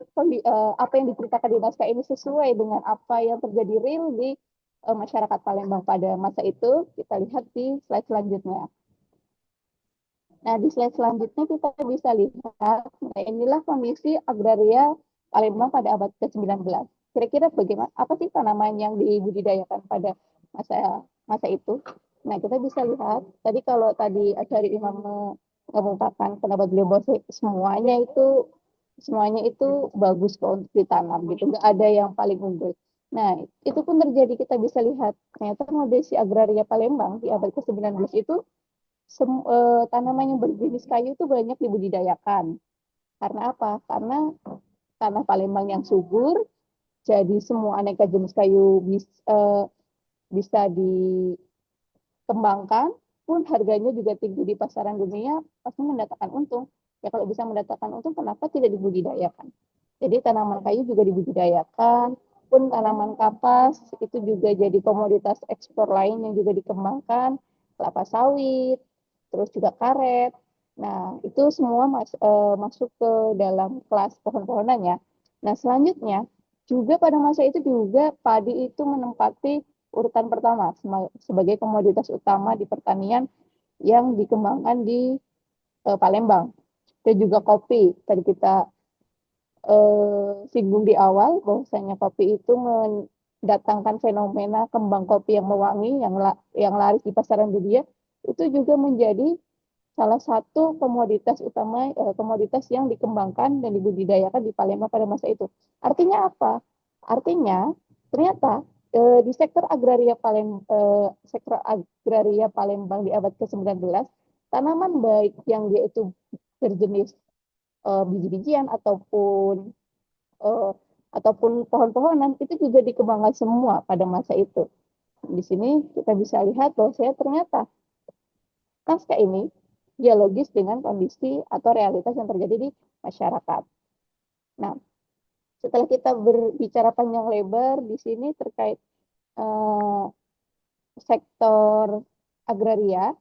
apa yang diceritakan di naskah ini sesuai dengan apa yang terjadi real di masyarakat Palembang pada masa itu. Kita lihat di slide selanjutnya. Nah, di slide selanjutnya kita bisa lihat, nah inilah kondisi agraria Palembang pada abad ke-19. Kira-kira bagaimana, apa sih tanaman yang dibudidayakan pada masa itu? Nah, kita bisa lihat, tadi kalau tadi Azhari Imam mengungkapkan pendapat beliau bahwa semuanya itu bagus kok untuk ditanam gitu, nggak ada yang paling unggul. Nah, itu pun terjadi, kita bisa lihat ternyata kondisi agraria Palembang di abad ke-19 itu tanaman yang berjenis kayu itu banyak dibudidayakan. Karena apa? Karena tanah Palembang yang subur, jadi semua aneka jenis kayu bisa dikembangkan, pun harganya juga tinggi di pasaran dunia, pasti mendatangkan untung. Ya kalau bisa mendatangkan untung, kenapa tidak dibudidayakan? Jadi tanaman kayu juga dibudidayakan, pun tanaman kapas itu juga jadi komoditas ekspor lain yang juga dikembangkan, kelapa sawit, terus juga karet. Nah, itu semua masuk ke dalam kelas pohon-pohonan ya. Nah, selanjutnya juga pada masa itu juga padi itu menempati urutan pertama sebagai komoditas utama di pertanian yang dikembangkan di Palembang. Dan juga kopi. Tadi kita singgung di awal bahwasanya kopi itu mendatangkan fenomena kembang kopi yang mewangi yang laris di pasaran dunia, itu juga menjadi salah satu komoditas utama, komoditas yang dikembangkan dan dibudidayakan di Palembang pada masa itu. Artinya apa? Artinya ternyata di sektor agraria Palembang di abad ke-19, tanaman baik yang dia itu berjenis biji-bijian eh, ataupun pohon-pohonan itu juga dikembangkan semua pada masa itu. Di sini kita bisa lihat bahwa saya ternyata naskah ini dialogis dengan kondisi atau realitas yang terjadi di masyarakat. Nah, setelah kita berbicara panjang lebar di sini terkait eh, sektor agraria,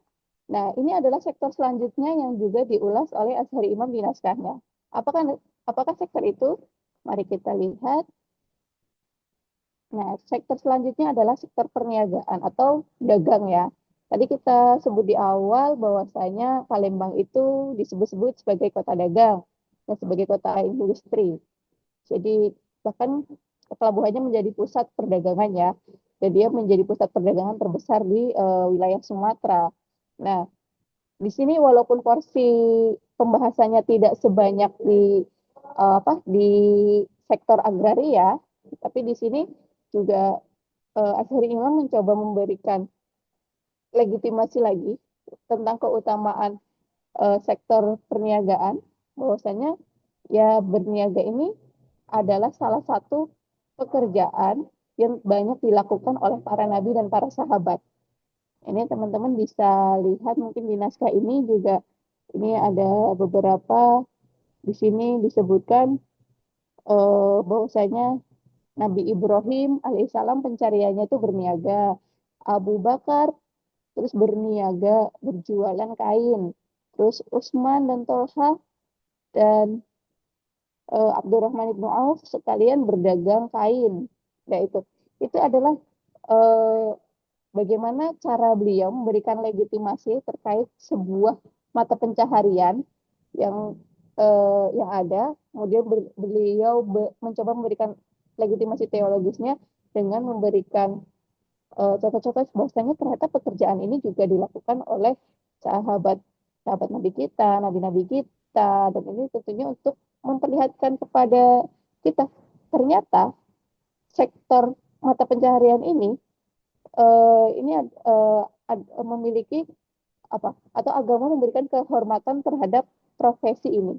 nah ini adalah sektor selanjutnya yang juga diulas oleh Azhari Imam di naskahnya. Apakah apakah sektor itu? Mari kita lihat. Nah, sektor selanjutnya adalah sektor perniagaan atau dagang ya. Tadi kita sebut di awal bahwasanya Palembang itu disebut-sebut sebagai kota dagang dan sebagai kota industri. Jadi bahkan pelabuhannya menjadi pusat perdagangan ya. Dan dia menjadi pusat perdagangan terbesar di wilayah Sumatera. Nah, di sini walaupun porsi pembahasannya tidak sebanyak di sektor agraria, tapi di sini juga Azhari Imam mencoba memberikan legitimasi lagi tentang keutamaan sektor perniagaan, bahwasanya ya berniaga ini adalah salah satu pekerjaan yang banyak dilakukan oleh para nabi dan para sahabat. Ini teman-teman bisa lihat mungkin di naskah ini juga ini ada beberapa di sini disebutkan bahwasanya Nabi Ibrahim alaihissalam pencariannya itu berniaga. Abu Bakar terus berniaga berjualan kain. Terus Utsman dan Tolha dan Abdurrahman ibnu Auf sekalian berdagang kain. Nah itu adalah eh, bagaimana cara beliau memberikan legitimasi terkait sebuah mata pencaharian yang yang ada. Kemudian beliau mencoba memberikan legitimasi teologisnya dengan memberikan contoh-contoh bahwasanya ternyata pekerjaan ini juga dilakukan oleh sahabat sahabat Nabi kita, nabi-nabi kita, dan ini tentunya untuk memperlihatkan kepada kita ternyata sektor mata pencaharian ini memiliki apa atau agama memberikan kehormatan terhadap profesi ini.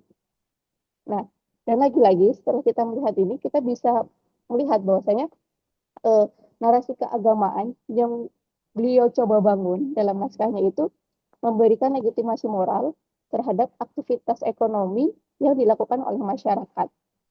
Nah, dan lagi-lagi setelah kita melihat ini, kita bisa melihat bahwasanya eh, narasi keagamaan yang beliau coba bangun dalam naskahnya itu memberikan legitimasi moral terhadap aktivitas ekonomi yang dilakukan oleh masyarakat.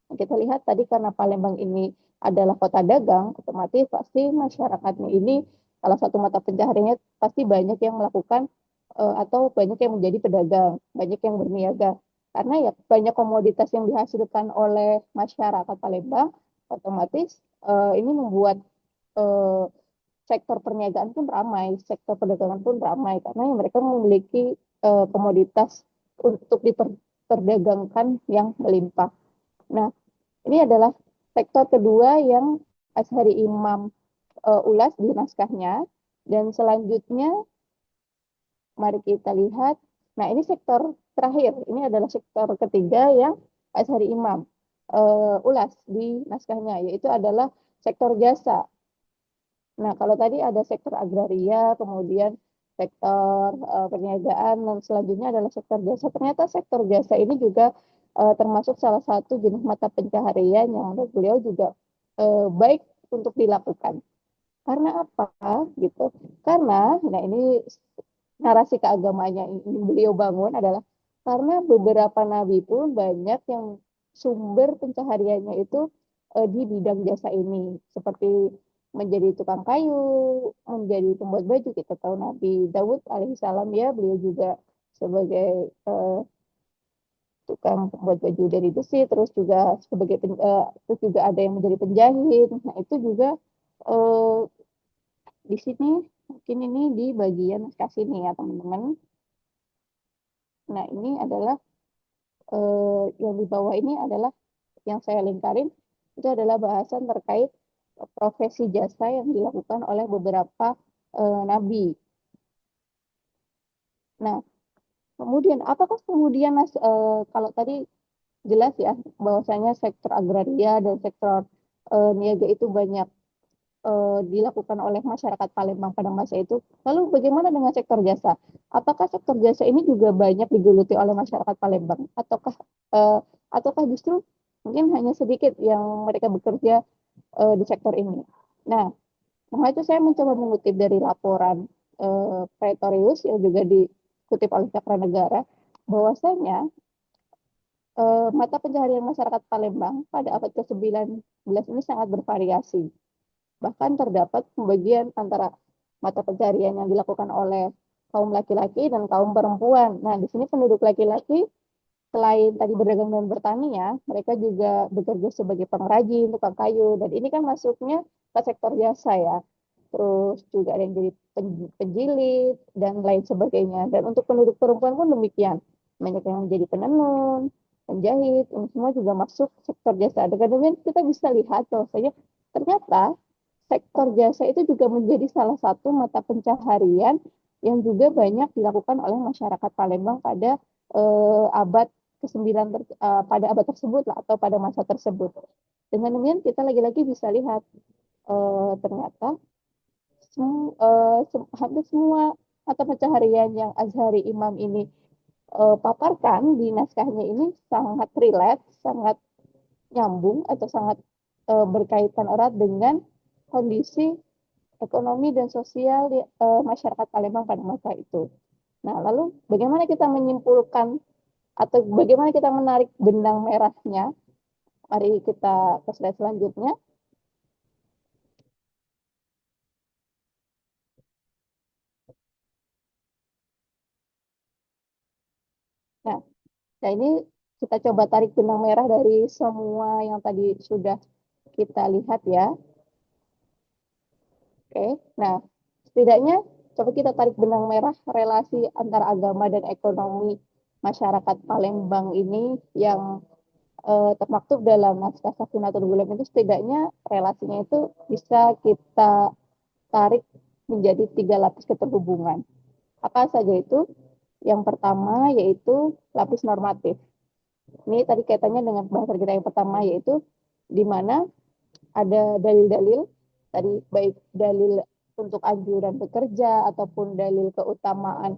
Nah, kita lihat tadi karena Palembang ini adalah kota dagang, otomatis pasti masyarakatnya ini salah satu mata pencahariannya pasti banyak yang melakukan atau banyak yang menjadi pedagang, banyak yang berniaga. Karena ya banyak komoditas yang dihasilkan oleh masyarakat Palembang, otomatis ini membuat eh, sektor perniagaan pun ramai, sektor perdagangan pun ramai karena mereka memiliki komoditas untuk diperdagangkan yang melimpah. Nah, ini adalah sektor kedua yang Azhari Imam ulas di naskahnya. Dan selanjutnya, mari kita lihat. Nah, ini sektor terakhir. Ini adalah sektor ketiga yang Azhari Imam ulas di naskahnya, yaitu adalah sektor jasa. Nah, kalau tadi ada sektor agraria, kemudian sektor perniagaan, dan selanjutnya adalah sektor jasa. Ternyata sektor jasa ini juga termasuk salah satu jenis mata pencaharian yang menurut beliau juga baik untuk dilakukan. Karena apa? Gitu. Karena, nah ini narasi keagamaannya yang ingin beliau bangun adalah karena beberapa nabi pun banyak yang sumber pencahariannya itu di bidang jasa ini, seperti menjadi tukang kayu, menjadi pembuat baju. Kita tahu Nabi Daud alaihissalam ya, beliau juga sebagai tukang pembuat baju dari besi, terus juga terus juga ada yang menjadi penjahit. Nah itu juga eh, di sini mungkin ini di bagian naskah sini ya teman-teman. Nah ini adalah yang di bawah ini adalah yang saya lingkarin, itu adalah bahasan terkait profesi jasa yang dilakukan oleh beberapa nabi. Nah, kemudian apakah kemudian kalau tadi jelas ya bahwasanya sektor agraria dan sektor niaga itu banyak dilakukan oleh masyarakat Palembang pada masa itu. Lalu bagaimana dengan sektor jasa? Apakah sektor jasa ini juga banyak digeluti oleh masyarakat Palembang? Ataukah justru mungkin hanya sedikit yang mereka bekerja di sektor ini? Nah, maka itu saya mencoba mengutip dari laporan Praetorius yang juga dikutip oleh Cakra Negara, bahwasanya mata pencaharian masyarakat Palembang pada abad ke-19 ini sangat bervariasi. Bahkan terdapat pembagian antara mata pencaharian yang dilakukan oleh kaum laki-laki dan kaum perempuan. Nah, di sini penduduk laki-laki selain tadi berdagang dan bertani ya, mereka juga bekerja sebagai pengrajin, tukang kayu, dan ini kan masuknya ke sektor jasa ya. Terus juga ada yang jadi penjilid dan lain sebagainya. Dan untuk penduduk perempuan pun demikian. Banyak yang menjadi penenun, penjahit, ini semua juga masuk sektor jasa. Dengan demikian kita bisa lihat bahwasanya ternyata sektor jasa itu juga menjadi salah satu mata pencaharian yang juga banyak dilakukan oleh masyarakat Palembang pada abad ke-9 pada abad tersebut lah atau pada masa tersebut. Dengan demikian kita lagi-lagi bisa lihat ternyata hampir semua mata pencaharian yang Azhari Imam ini paparkan di naskahnya ini sangat relate, sangat nyambung atau sangat berkaitan erat dengan kondisi ekonomi dan sosial masyarakat Palembang pada masa itu. Nah, lalu bagaimana kita menyimpulkan atau bagaimana kita menarik benang merahnya? Mari kita ke slide selanjutnya. Nah, nah ini kita coba tarik benang merah dari semua yang tadi sudah kita lihat ya. Oke, nah setidaknya coba kita tarik benang merah relasi antara agama dan ekonomi masyarakat Palembang ini yang termaktub dalam naskah Safinatul Gulam itu setidaknya relasinya itu bisa kita tarik menjadi 3 lapis keterhubungan. Apa saja itu? Yang pertama yaitu lapis normatif. Ini tadi kaitannya dengan bahasa kita yang pertama yaitu di mana ada dalil-dalil tadi baik dalil untuk anjuran bekerja ataupun dalil keutamaan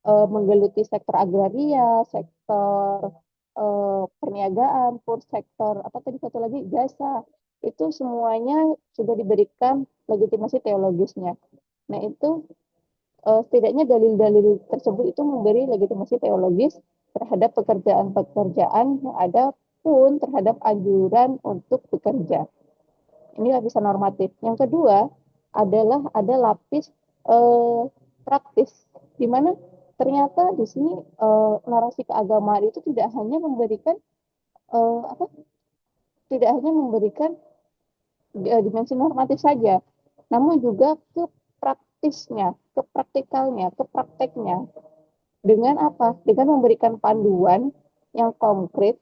menggeluti sektor agraria, sektor perniagaan, pun sektor apa tadi satu lagi jasa. Itu semuanya sudah diberikan legitimasi teologisnya. Nah, itu setidaknya dalil-dalil tersebut itu memberi legitimasi teologis terhadap pekerjaan-pekerjaan yang ada pun terhadap anjuran untuk bekerja. Ini lapisan normatif. Yang kedua adalah ada lapis eh, praktis, di mana ternyata di sini narasi keagamaan itu tidak hanya memberikan apa? Tidak hanya memberikan dimensi normatif saja, namun juga ke praktisnya, ke praktikalnya, ke prakteknya. Dengan apa? Dengan memberikan panduan yang konkret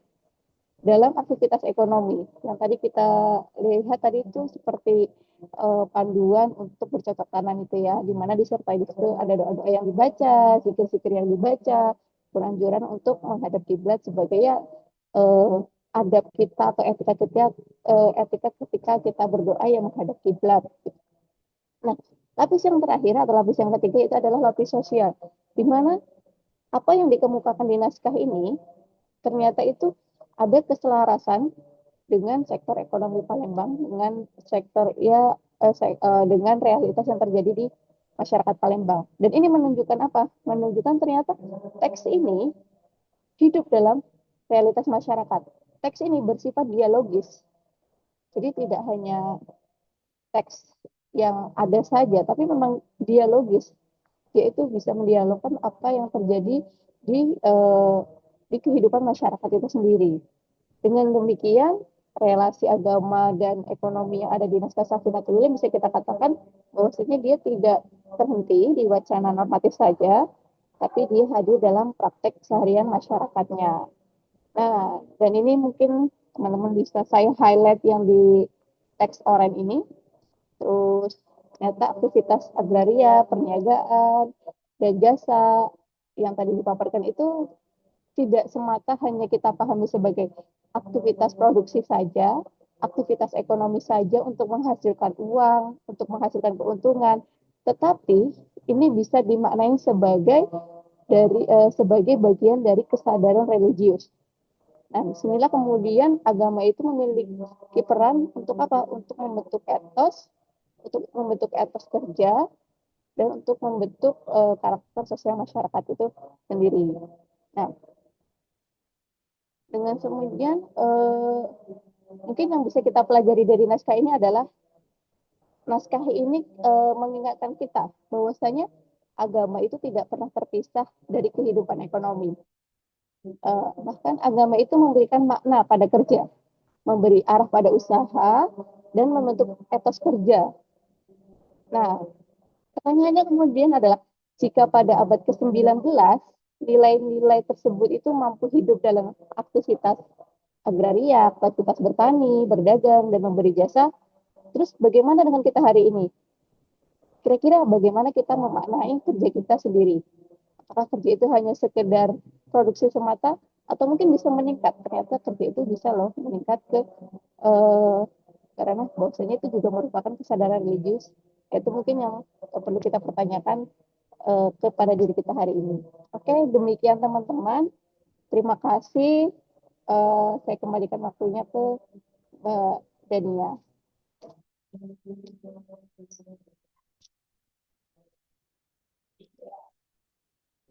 dalam aktivitas ekonomi. Yang tadi kita lihat tadi itu seperti panduan untuk bercocok tanam itu ya, di mana disertai di situ ada doa-doa yang dibaca, zikir-zikir yang dibaca, penganjuran untuk menghadap kiblat sebagai ya eh, adab kita atau etika ketika kita berdoa yang menghadap kiblat. Nah, lapis yang terakhir atau lapis yang ketiga itu adalah lapis sosial, di mana apa yang dikemukakan di naskah ini ternyata itu ada keselarasan dengan sektor ekonomi Palembang, dengan sektor ya dengan realitas yang terjadi di masyarakat Palembang. Dan ini menunjukkan apa? Menunjukkan ternyata teks ini hidup dalam realitas masyarakat. Teks ini bersifat dialogis. Jadi tidak hanya teks yang ada saja, tapi memang dialogis, yaitu bisa mendialogkan apa yang terjadi di eh, di kehidupan masyarakat itu sendiri. Dengan demikian, relasi agama dan ekonomi yang ada di naskah Safinatul Ulim bisa kita katakan bahwasanya dia tidak terhenti di wacana normatif saja, tapi dia hadir dalam praktek seharian masyarakatnya. Nah, dan ini mungkin teman-teman bisa saya highlight yang di teks oren ini. Terus ternyata aktivitas agraria, perniagaan, dan jasa yang tadi dipaparkan itu tidak semata hanya kita pahami sebagai aktivitas produksi saja, aktivitas ekonomi saja untuk menghasilkan uang, untuk menghasilkan keuntungan, tetapi ini bisa dimaknai sebagai bagian dari kesadaran religius. Nah, disinilah kemudian agama itu memiliki peran untuk apa? Untuk membentuk etos kerja, dan untuk membentuk karakter sosial masyarakat itu sendiri. Nah, dengan kemudian mungkin yang bisa kita pelajari dari naskah ini adalah naskah ini mengingatkan kita bahwasanya agama itu tidak pernah terpisah dari kehidupan ekonomi. Bahkan agama itu memberikan makna pada kerja, memberi arah pada usaha, dan membentuk etos kerja. Nah, pertanyaannya kemudian adalah, jika pada abad ke-19 nilai-nilai tersebut itu mampu hidup dalam aktivitas agraria, aktivitas bertani, berdagang, dan memberi jasa, terus bagaimana dengan kita hari ini? Kira-kira bagaimana kita memaknai kerja kita sendiri? Apakah kerja itu hanya sekedar produksi semata, atau mungkin bisa meningkat? Ternyata kerja itu bisa loh meningkat eh, karena bahwasanya itu juga merupakan kesadaran religius. Itu mungkin yang perlu kita pertanyakan kepada diri kita hari ini. Oke, demikian teman-teman. Terima kasih. Saya kembalikan waktunya ke Mbak Dania.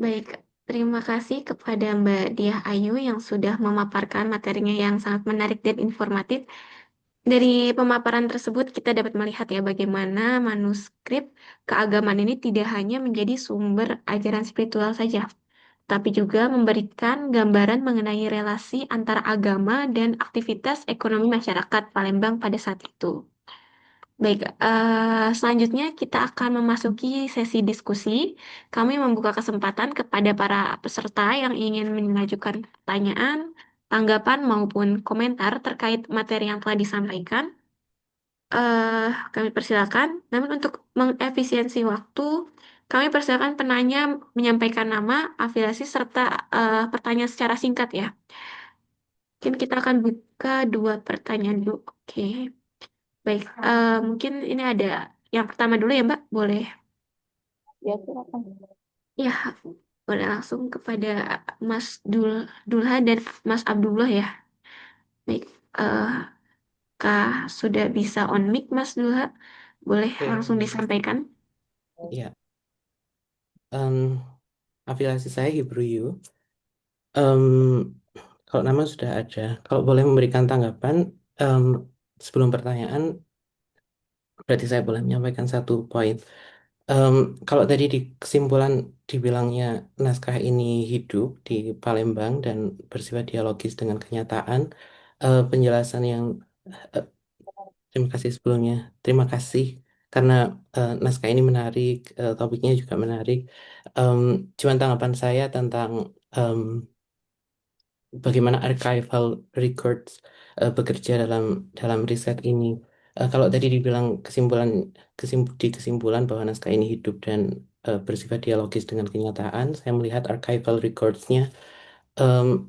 Baik, terima kasih kepada Mbak Diah Ayu yang sudah memaparkan materinya yang sangat menarik dan informatif. Dari pemaparan tersebut, kita dapat melihat ya bagaimana manuskrip keagamaan ini tidak hanya menjadi sumber ajaran spiritual saja, tapi juga memberikan gambaran mengenai relasi antara agama dan aktivitas ekonomi masyarakat Palembang pada saat itu. Baik, selanjutnya kita akan memasuki sesi diskusi. Kami membuka kesempatan kepada para peserta yang ingin mengajukan pertanyaan, tanggapan, maupun komentar terkait materi yang telah disampaikan. Kami persilakan. Namun untuk mengefisiensi waktu, kami persilakan penanya menyampaikan nama, afiliasi, serta pertanyaan secara singkat ya. Mungkin kita akan buka dua pertanyaan dulu. Oke. Baik, mungkin ini ada yang pertama dulu ya, Mbak. Boleh? Ya, silakan. Ya, boleh langsung kepada Mas Dulha dan Mas Abdullah ya. Baik, eh, Kak sudah bisa on mic, Mas Dulha. Boleh langsung disampaikan. Ya, em, afiliasi saya Hebrew U. Em, Kalau nama sudah ada, kalau boleh memberikan tanggapan em, sebelum pertanyaan, berarti saya boleh menyampaikan satu poin. Em, Kalau tadi di kesimpulan dibilangnya naskah ini hidup di Palembang dan bersifat dialogis dengan kenyataan, penjelasan yang eh, terima kasih sebelumnya. Terima kasih karena naskah ini menarik, topiknya juga menarik. Em, Cuman tanggapan saya tentang em, bagaimana archival records bekerja dalam dalam riset ini. Kalau tadi dibilang di kesimpulan bahwa naskah ini hidup dan bersifat dialogis dengan kenyataan, saya melihat archival records-nya em,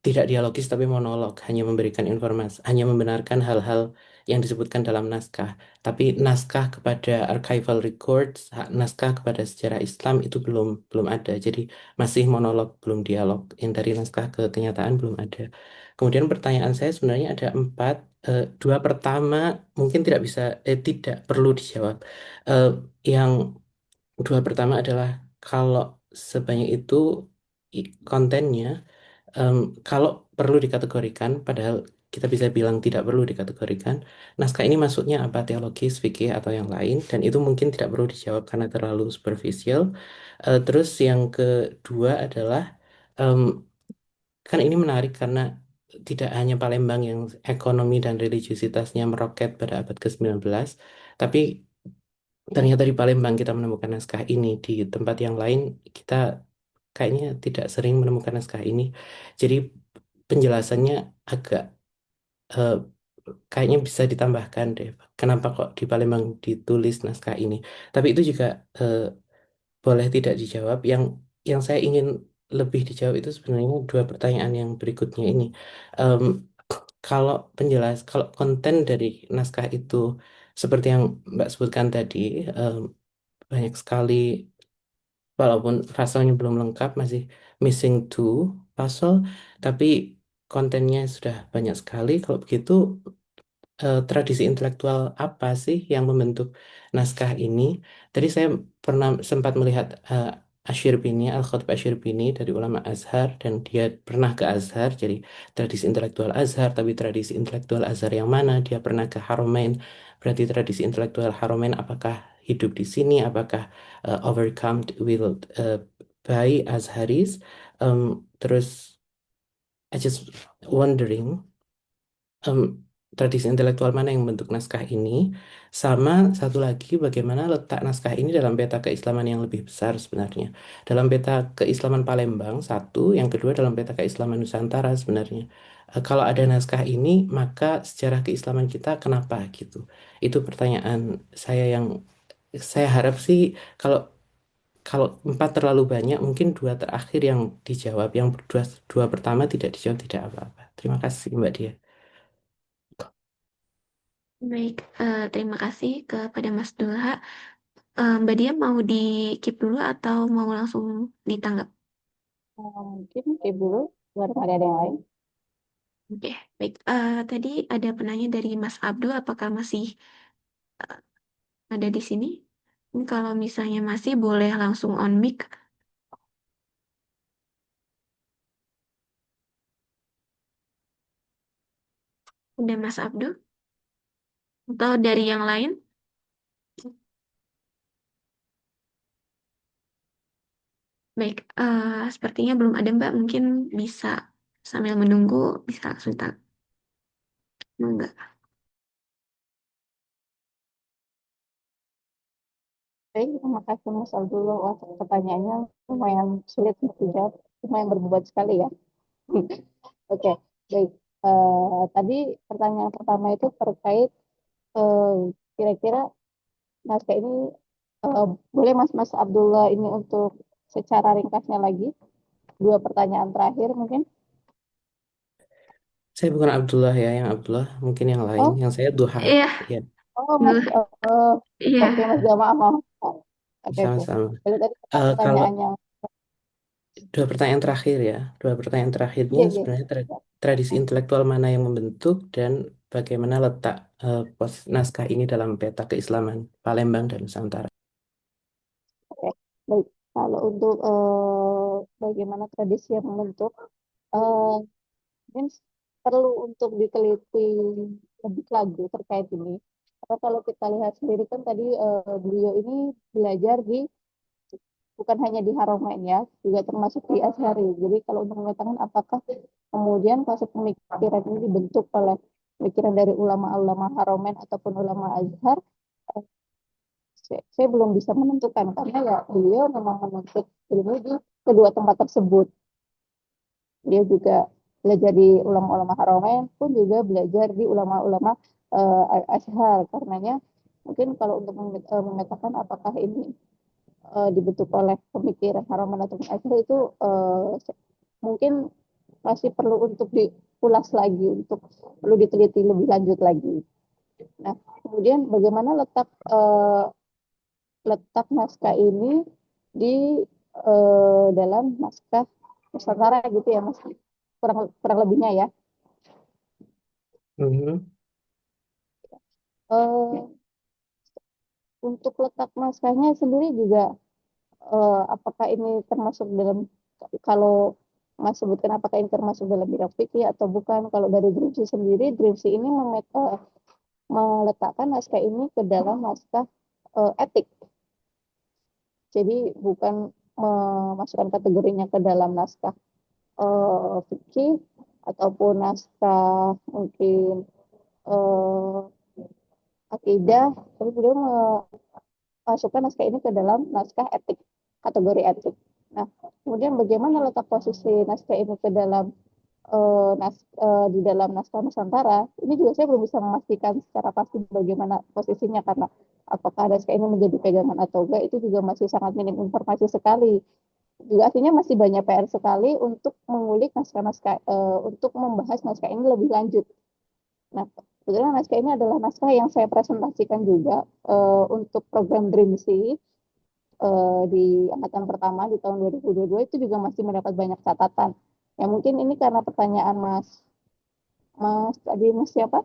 tidak dialogis tapi monolog, hanya memberikan informasi, hanya membenarkan hal-hal yang disebutkan dalam naskah. Tapi naskah kepada archival records, naskah kepada sejarah Islam itu belum ada. Jadi masih monolog, belum dialog. Yang dari naskah ke kenyataan belum ada. Kemudian pertanyaan saya sebenarnya ada empat. Dua pertama mungkin tidak perlu dijawab. Eh, yang dua pertama adalah kalau sebanyak itu kontennya. Em, Kalau perlu dikategorikan, padahal kita bisa bilang tidak perlu dikategorikan, naskah ini maksudnya apa, teologis, fikih, atau yang lain, dan itu mungkin tidak perlu dijawab karena terlalu superficial. Terus yang kedua adalah, em, kan ini menarik karena tidak hanya Palembang yang ekonomi dan religiusitasnya meroket pada abad ke-19, tapi ternyata di Palembang kita menemukan naskah ini, di tempat yang lain kita kayaknya tidak sering menemukan naskah ini. Jadi penjelasannya agak eh, kayaknya bisa ditambahkan deh. Kenapa kok di Palembang ditulis naskah ini? Tapi itu juga eh, boleh tidak dijawab. Yang saya ingin lebih dijawab itu sebenarnya dua pertanyaan yang berikutnya ini. Em, kalau konten dari naskah itu seperti yang Mbak sebutkan tadi, em, banyak sekali, walaupun pasalnya belum lengkap, masih missing two puzzle, tapi kontennya sudah banyak sekali. Kalau begitu, tradisi intelektual apa sih yang membentuk naskah ini? Tadi saya pernah sempat melihat Asy-Syirbini, Al-Khatib Asy-Syirbini dari ulama Azhar, dan dia pernah ke Azhar, jadi tradisi intelektual Azhar, tapi tradisi intelektual Azhar yang mana? Dia pernah ke Haramain, berarti tradisi intelektual Haramain apakah hidup di sini? Apakah overcome with by Azharis? Terus I just wondering, em, tradisi intelektual mana yang membentuk naskah ini, sama satu lagi bagaimana letak naskah ini dalam peta keislaman yang lebih besar sebenarnya. Dalam peta keislaman Palembang, satu, yang kedua dalam peta keislaman Nusantara sebenarnya. Kalau ada naskah ini, maka sejarah keislaman kita kenapa gitu? Itu pertanyaan saya yang saya harap sih, kalau kalau empat terlalu banyak, mungkin dua terakhir yang dijawab, yang dua, dua pertama tidak dijawab tidak apa-apa. Terima kasih Mbak Dia. Baik, terima kasih kepada Mas Dulha. Mbak Dia mau di keep dulu atau mau langsung ditanggap? Mungkin ibu dulu, baru ada yang lain. Oke, baik. Tadi ada penanya dari Mas Abdul, apakah masih eh, ada di sini? Kalau misalnya masih, boleh langsung on mic. Udah Mas Abdul? Atau dari yang lain? Baik, sepertinya belum ada Mbak. Mungkin bisa sambil menunggu, bisa langsung tak. Enggak. Baik, terima kasih Mas Abdullah. Wah, pertanyaannya lumayan sulit untuk dijawab, lumayan berbobot sekali ya. Oke, baik. Tadi pertanyaan pertama itu terkait eh, kira-kira naskah ini boleh Mas Abdullah ini untuk secara ringkasnya lagi dua pertanyaan terakhir mungkin. Saya bukan Abdullah ya, yang Abdullah mungkin yang lain. Oh, Yang saya Duha. Iya, Ya, oh Mas, Dul. Iya. oke Mas Jamaah maaf. Oke oke. sama-sama. Jadi tadi Kalau pertanyaannya, dua pertanyaan terakhir ya, dua pertanyaan terakhirnya iya iya. sebenarnya tradisi intelektual mana yang membentuk dan bagaimana letak naskah ini dalam peta keislaman Palembang dan Nusantara. Oke, baik. Kalau untuk bagaimana tradisi yang membentuk, eh, mungkin perlu untuk diteliti lebih lagi terkait ini. Karena kalau kita lihat sendiri kan tadi beliau ini belajar di bukan hanya di Haramain ya, juga termasuk di Azhari. Jadi kalau untuk mengatakan apakah kemudian proses pemikiran ini dibentuk oleh pemikiran dari ulama-ulama Haramain ataupun ulama Azhar, eh, saya belum bisa menentukan karena ya beliau memang menuntut ilmu di kedua tempat tersebut. Dia juga belajar di ulama-ulama Haramain pun juga belajar di ulama-ulama Azhar. Karenanya mungkin kalau untuk memetakan apakah ini dibentuk oleh pemikiran Haramain atau Azhar itu mungkin masih perlu untuk diulas lagi, untuk perlu diteliti lebih lanjut lagi. Nah, kemudian bagaimana letak naskah ini di dalam naskah Nusantara gitu ya Mas, kurang kurang lebihnya ya. Mhm. Eh, untuk letak naskahnya sendiri juga apakah ini termasuk dalam, kalau Mas sebutkan apakah ini termasuk dalam bidang fikih atau bukan? Kalau dari Drimsi sendiri, Drimsi ini meletakkan naskah ini ke dalam naskah etik. Jadi bukan memasukkan kategorinya ke dalam naskah fikih ataupun naskah mungkin akidah, tapi beliau masukkan naskah ini ke dalam naskah etik, kategori etik. Nah, kemudian bagaimana letak posisi naskah ini ke dalam di dalam naskah Nusantara, ini juga saya belum bisa memastikan secara pasti bagaimana posisinya karena apakah naskah ini menjadi pegangan atau enggak itu juga masih sangat minim informasi sekali. Juga artinya masih banyak PR sekali untuk mengulik naskah-naskah untuk membahas naskah ini lebih lanjut. Nah, kebetulan naskah ini adalah naskah yang saya presentasikan juga untuk program Dreamsy di angkatan pertama di tahun 2022 itu juga masih mendapat banyak catatan. Ya mungkin ini karena pertanyaan Mas tadi Mas siapa?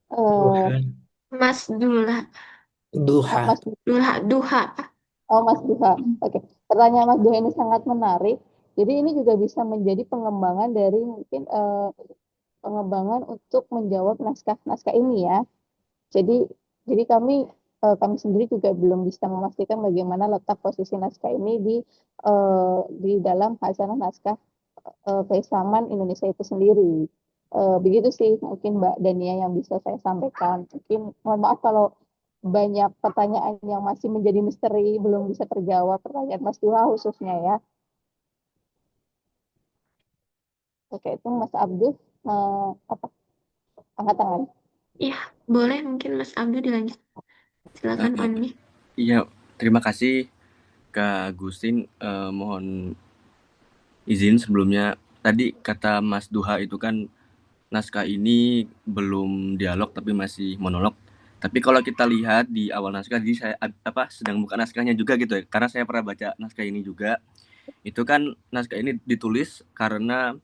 Eh, Duha. Mas Dula, Duha. Mas Duha. Mas Duha. Oke. Pertanyaan Mas Duha ini sangat menarik. Jadi ini juga bisa menjadi pengembangan dari mungkin pengembangan untuk menjawab naskah-naskah ini ya. Jadi jadi kami sendiri juga belum bisa memastikan bagaimana letak posisi naskah ini di dalam hasanah naskah keislaman Indonesia itu sendiri. Begitu sih mungkin Mbak Dania yang bisa saya sampaikan. Mungkin mohon maaf kalau banyak pertanyaan yang masih menjadi misteri belum bisa terjawab pertanyaan Mas Duha khususnya ya. Oke itu Mas Abdul apa angkat tangan. Ya, boleh mungkin Mas Abdul dilanjut. Silakan Eh, on mic. Iya, terima kasih Kak Agustin. Mohon izin sebelumnya. Tadi kata Mas Duha itu kan naskah ini belum dialog tapi masih monolog. Tapi kalau kita lihat di awal naskah, jadi saya sedang buka naskahnya juga gitu ya. Karena saya pernah baca naskah ini juga. Itu kan naskah ini ditulis karena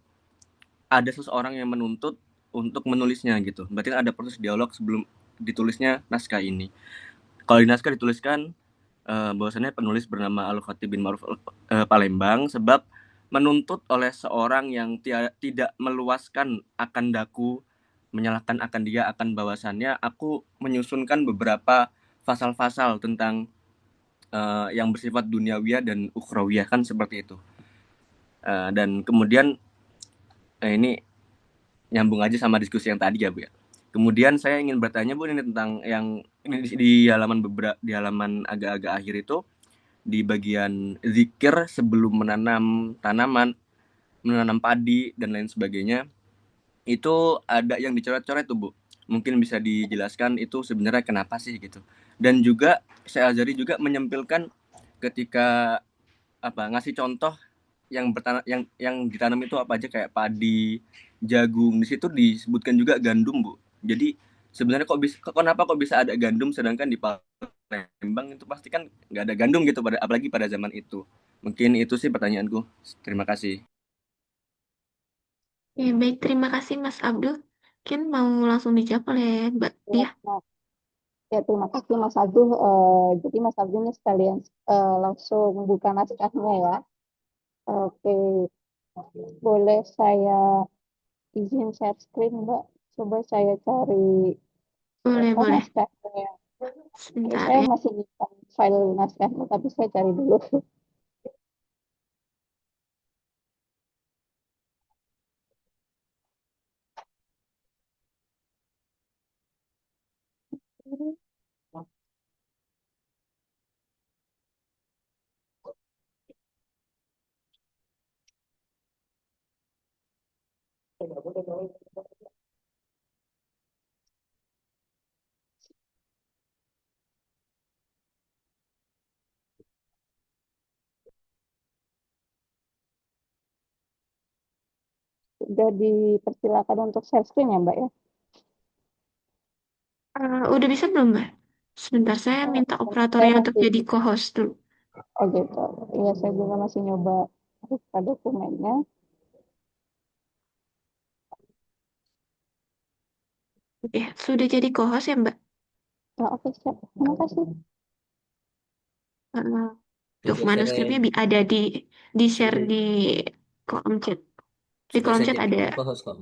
ada seseorang yang menuntut untuk menulisnya gitu. Berarti kan ada proses dialog sebelum ditulisnya naskah ini. Kalau di naskah dituliskan bahwasannya penulis bernama Al-Khatib bin Ma'ruf Palembang sebab menuntut oleh seorang yang tidak meluaskan akan daku, menyalahkan akan dia akan bahwasannya aku menyusunkan beberapa pasal-pasal tentang yang bersifat duniawiyah dan ukhrawiyah kan seperti itu. Dan kemudian ini nyambung aja sama diskusi yang tadi ya Bu ya. Kemudian saya ingin bertanya Bu ini tentang yang ini di halaman di halaman agak-agak akhir itu di bagian zikir sebelum menanam tanaman, menanam padi dan lain sebagainya. Itu ada yang dicoret-coret tuh Bu. Mungkin bisa dijelaskan itu sebenarnya kenapa sih gitu. Dan juga saya Azari juga menyempilkan ketika ngasih contoh yang ditanam itu apa aja kayak padi, jagung. Di situ disebutkan juga gandum, Bu. Jadi sebenarnya kenapa kok bisa ada gandum sedangkan di Palembang itu pasti kan nggak ada gandum gitu apalagi pada zaman itu. Mungkin itu sih pertanyaanku. Terima kasih. Ya, baik, terima kasih Mas Abdul. Mungkin mau langsung dijawab oleh Mbak Dia. Ya, terima kasih Mas Abdul. Jadi Mas Abdul ini sekalian langsung buka naskahnya ya. Oke, boleh saya izin share screen, Mbak? Coba saya cari Boleh, boleh. naskahnya. Oke, Sebentar saya ya. masih di file naskahnya, tapi saya cari dulu. Sudah dipersilakan untuk share screen ya, Mbak ya? Udah bisa belum, Mbak? Sebentar, saya minta Saya operatornya untuk masih, jadi co-host dulu. oh gitu. Iya, saya juga masih nyoba buka dokumennya. Oke, sudah jadi co-host ya, Mbak? Nah, oke, siap. Terima kasih. Uh, untuk Bisa manuskripnya share, ada di share di kolom chat. Di sudah kolom saya chat jadi ada. co-host kok.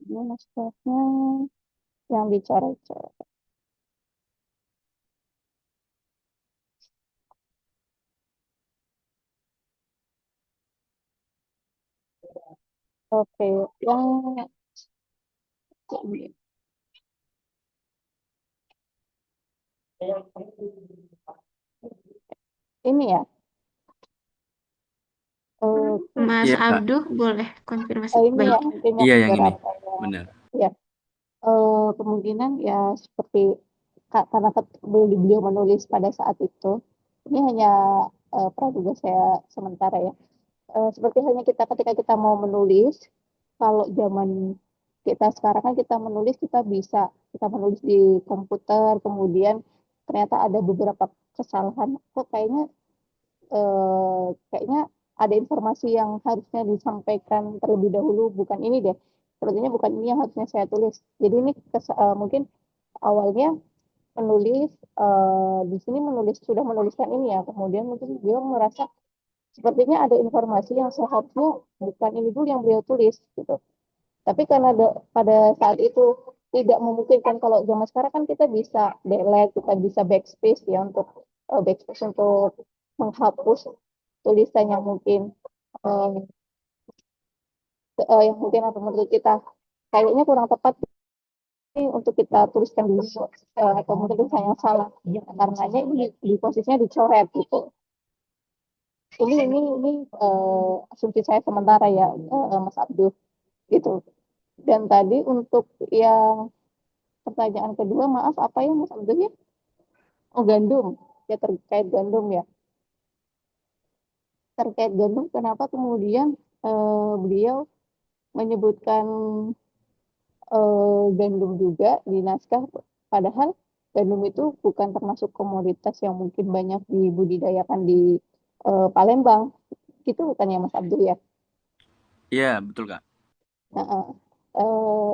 ini naskahnya yang dicoret-coret. Oke, yang ini ya, Mas Iya, Kak. Abduh boleh konfirmasi. ini Baik. ya mungkin yang Iya, yang ini. beberapa yang Benar. ya kemungkinan ya seperti karena beliau menulis pada saat itu, ini hanya praduga saya sementara ya. Seperti halnya kita ketika kita mau menulis, kalau zaman kita sekarang kan kita menulis kita menulis di komputer, kemudian ternyata ada beberapa kesalahan, kok kayaknya ada informasi yang harusnya disampaikan terlebih dahulu, bukan ini deh. Sepertinya bukan ini yang harusnya saya tulis. Jadi ini mungkin awalnya menulis di sini sudah menuliskan ini ya, kemudian mungkin dia merasa sepertinya ada informasi yang seharusnya bukan ini dulu yang beliau tulis gitu. Tapi karena pada saat itu tidak memungkinkan, kalau zaman sekarang kan kita bisa delete, kita bisa backspace ya, untuk backspace untuk menghapus tulisan eh, yang mungkin apa menurut kita kayaknya kurang tepat untuk kita tuliskan dulu, atau mungkin tulisan yang salah. Karenanya ini di posisinya dicoret gitu. Ini asumsi saya sementara ya, Mas Abdul gitu. Dan tadi untuk yang pertanyaan kedua, maaf apa ya Mas Abdul ya? Oh, gandum. Ya, terkait gandum ya. Terkait gandum, kenapa kemudian beliau menyebutkan gandum juga di naskah, padahal gandum itu bukan termasuk komoditas yang mungkin banyak dibudidayakan di Palembang. Gitu bukan ya Mas Abdul ya? Iya, betul, Kak. Nah,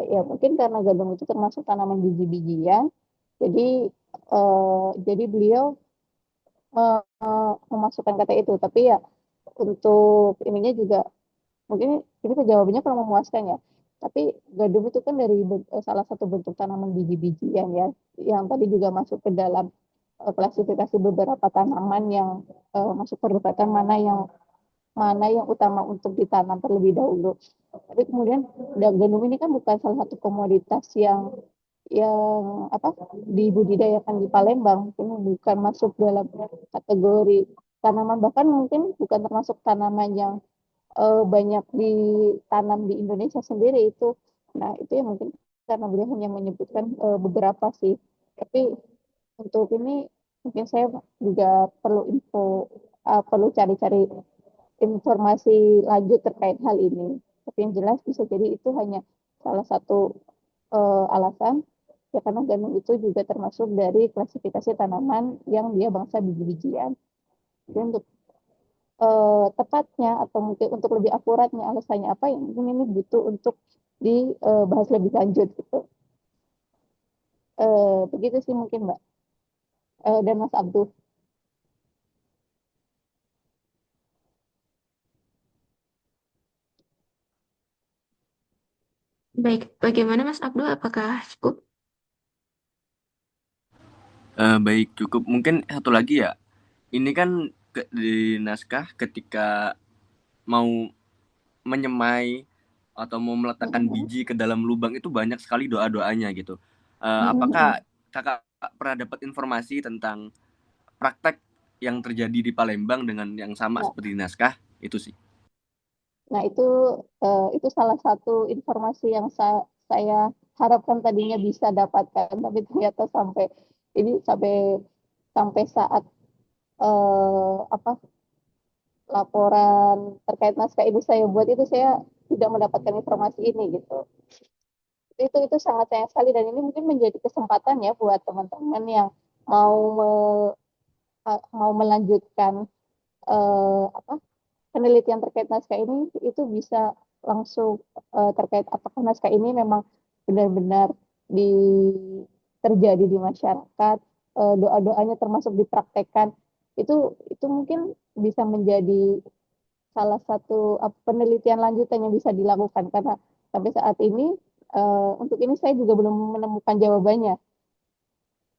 ya mungkin karena gandum itu termasuk tanaman biji-bijian, jadi beliau memasukkan kata itu. Tapi ya untuk ininya juga mungkin ini jawabannya kurang memuaskan ya. Tapi gandum itu kan dari salah satu bentuk tanaman biji-bijian ya, yang tadi juga masuk ke dalam klasifikasi beberapa tanaman yang masuk perdebatan mana yang utama untuk ditanam terlebih dahulu. Tapi kemudian gandum ini kan bukan salah satu komoditas yang apa dibudidayakan di Palembang, ini bukan masuk dalam kategori tanaman, bahkan mungkin bukan termasuk tanaman yang banyak ditanam di Indonesia sendiri itu. Nah, itu yang mungkin karena beliau hanya menyebutkan beberapa sih. Tapi untuk ini mungkin saya juga perlu cari-cari informasi lanjut terkait hal ini. Tapi yang jelas bisa jadi itu hanya salah satu alasan ya, karena gandum itu juga termasuk dari klasifikasi tanaman yang dia bangsa biji-bijian. Jadi untuk tepatnya atau mungkin untuk lebih akuratnya alasannya apa yang mungkin ini butuh untuk dibahas lebih lanjut gitu. Begitu sih mungkin Mbak dan Mas Abdul. Baik, bagaimana Mas Abdul? Apakah cukup? Baik, cukup. Mungkin satu lagi ya. Ini kan di naskah ketika mau menyemai atau mau meletakkan biji ke dalam lubang itu banyak sekali doa-doanya gitu. Apakah kakak pernah dapat informasi tentang praktek yang terjadi di Palembang dengan yang sama Nah, seperti di naskah? Itu sih. nah itu salah satu informasi yang saya harapkan tadinya bisa dapatkan, tapi ternyata sampai sampai saat apa laporan terkait naskah ini saya buat itu, saya tidak mendapatkan informasi ini gitu. Itu sangat sayang sekali, dan ini mungkin menjadi kesempatan ya buat teman-teman yang mau mau melanjutkan apa penelitian terkait naskah ini, itu bisa langsung terkait apakah naskah ini memang benar-benar di terjadi di masyarakat, doa-doanya termasuk dipraktekkan, itu mungkin bisa menjadi salah satu penelitian lanjutan yang bisa dilakukan, karena sampai saat ini Untuk ini saya juga belum menemukan jawabannya.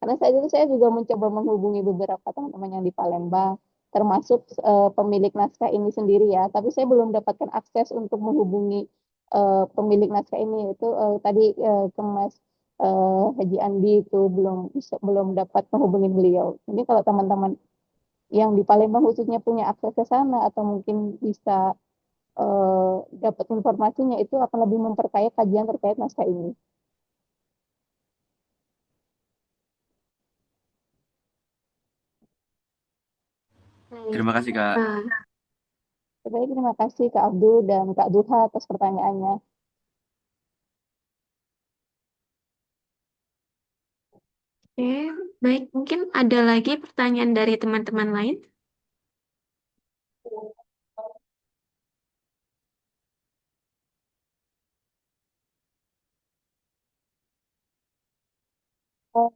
Karena saat itu saya juga mencoba menghubungi beberapa teman-teman yang di Palembang, termasuk pemilik naskah ini sendiri ya. Tapi saya belum dapatkan akses untuk menghubungi pemilik naskah ini. Itu tadi ke Mas Haji Andi itu belum dapat menghubungi beliau. Jadi kalau teman-teman yang di Palembang khususnya punya akses ke sana atau mungkin bisa dapat informasinya, itu akan lebih memperkaya kajian terkait naskah ini. Baik. Terima kasih, Kak. Eh, Baik, terima kasih Kak Abdul dan Kak Duha atas pertanyaannya. Oke, baik. Mungkin ada lagi pertanyaan dari teman-teman lain.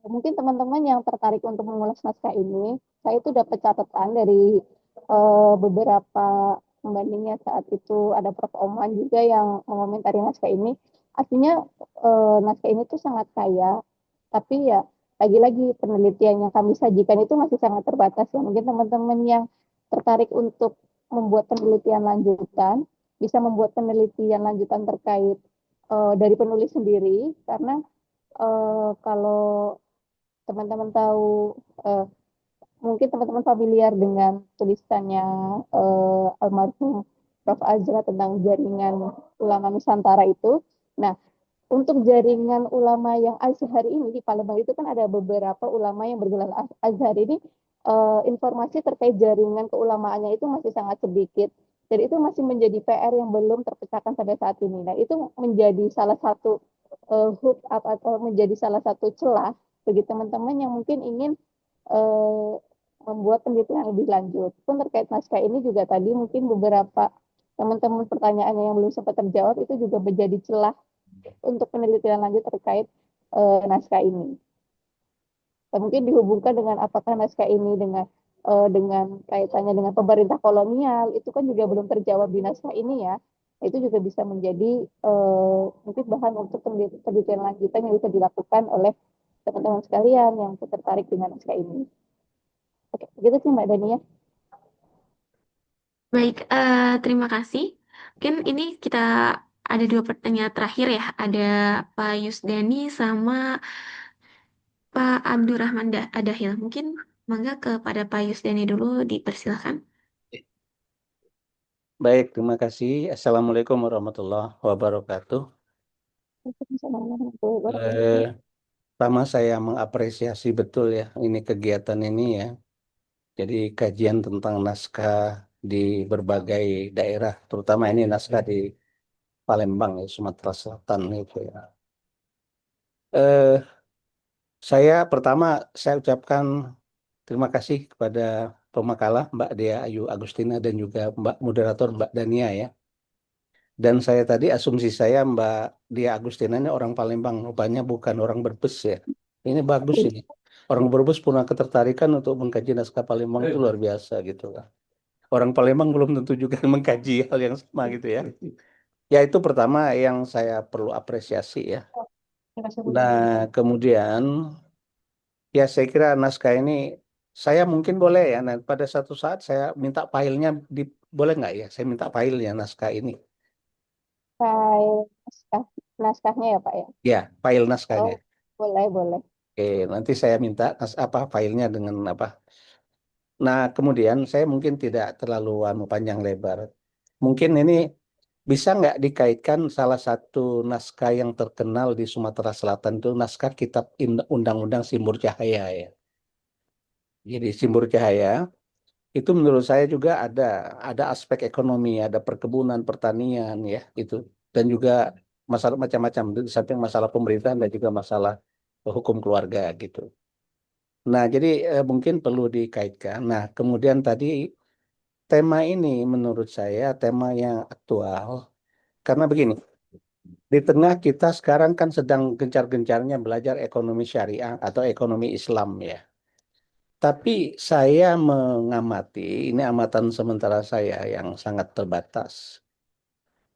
Mungkin teman-teman yang tertarik untuk mengulas naskah ini, saya itu dapat catatan dari beberapa pembandingnya saat itu ada Prof. Oman juga yang mengomentari naskah ini. Aslinya naskah ini tuh sangat kaya, tapi ya lagi-lagi penelitian yang kami sajikan itu masih sangat terbatas ya. Mungkin teman-teman yang tertarik untuk membuat penelitian lanjutan bisa membuat penelitian lanjutan terkait dari penulis sendiri, karena kalau teman-teman tahu, eh, mungkin teman-teman familiar dengan tulisannya almarhum Prof. Azra tentang jaringan ulama Nusantara itu. Nah, untuk jaringan ulama yang Azhar ini di Palembang itu kan ada beberapa ulama yang bergelar Azhar ini, informasi terkait jaringan keulamaannya itu masih sangat sedikit. Dan itu masih menjadi PR yang belum terpecahkan sampai saat ini. Nah, itu menjadi salah satu hook up atau menjadi salah satu celah bagi teman-teman yang mungkin ingin eh, membuat penelitian lebih lanjut. Pun terkait naskah ini juga tadi mungkin beberapa teman-teman pertanyaannya yang belum sempat terjawab itu juga menjadi celah untuk penelitian lanjut terkait naskah ini. Dan mungkin dihubungkan dengan apakah naskah ini dengan kaitannya dengan pemerintah kolonial itu kan juga belum terjawab di naskah ini ya. Itu juga bisa menjadi mungkin bahan untuk penelitian lanjutan yang bisa dilakukan oleh teman-teman sekalian yang tertarik dengan naskah ini. Oke, begitu sih Mbak Dania. Baik, terima kasih. Mungkin ini kita ada dua pertanyaan terakhir ya. Ada Pak Yusdani sama Pak Abdurrahman Adahil. Mungkin mangga kepada Pak Yusdani dulu dipersilakan. Baik, terima kasih. Assalamualaikum warahmatullahi wabarakatuh. Eh, Pertama saya mengapresiasi betul ya ini kegiatan ini ya. Jadi kajian tentang naskah di berbagai daerah, terutama ini naskah di Palembang ya, Sumatera Selatan itu ya. Eh, saya pertama saya ucapkan terima kasih kepada pemakalah Mbak Dea Ayu Agustina dan juga Mbak moderator Mbak Dania ya. Dan saya tadi asumsi saya Mbak Dia Agustina ini orang Palembang, rupanya bukan orang Brebes ya. Ini bagus ini. Orang Brebes punya ketertarikan untuk mengkaji naskah Palembang itu luar biasa gitu lah. Orang Palembang belum tentu juga mengkaji hal yang sama gitu ya. Ya itu pertama yang saya perlu apresiasi ya. Nah kemudian ya saya kira naskah ini saya mungkin boleh ya. Nah pada satu saat saya minta filenya boleh nggak ya? Saya minta filenya naskah ini. File naskahnya ya Pak ya. Ya, file Oh, naskahnya. boleh, boleh. Oke, nanti saya minta apa filenya dengan apa. Nah, kemudian saya mungkin tidak terlalu panjang lebar. Mungkin ini bisa nggak dikaitkan salah satu naskah yang terkenal di Sumatera Selatan itu naskah Kitab Undang-Undang Simbur Cahaya ya. Jadi Simbur Cahaya itu menurut saya juga ada aspek ekonomi, ada perkebunan, pertanian ya itu dan juga masalah macam-macam di samping masalah pemerintahan dan juga masalah hukum keluarga gitu. Nah, jadi mungkin perlu dikaitkan. Nah, kemudian tadi tema ini menurut saya tema yang aktual karena begini, di tengah kita sekarang kan sedang gencar-gencarnya belajar ekonomi syariah atau ekonomi Islam ya. Tapi saya mengamati, ini amatan sementara saya yang sangat terbatas.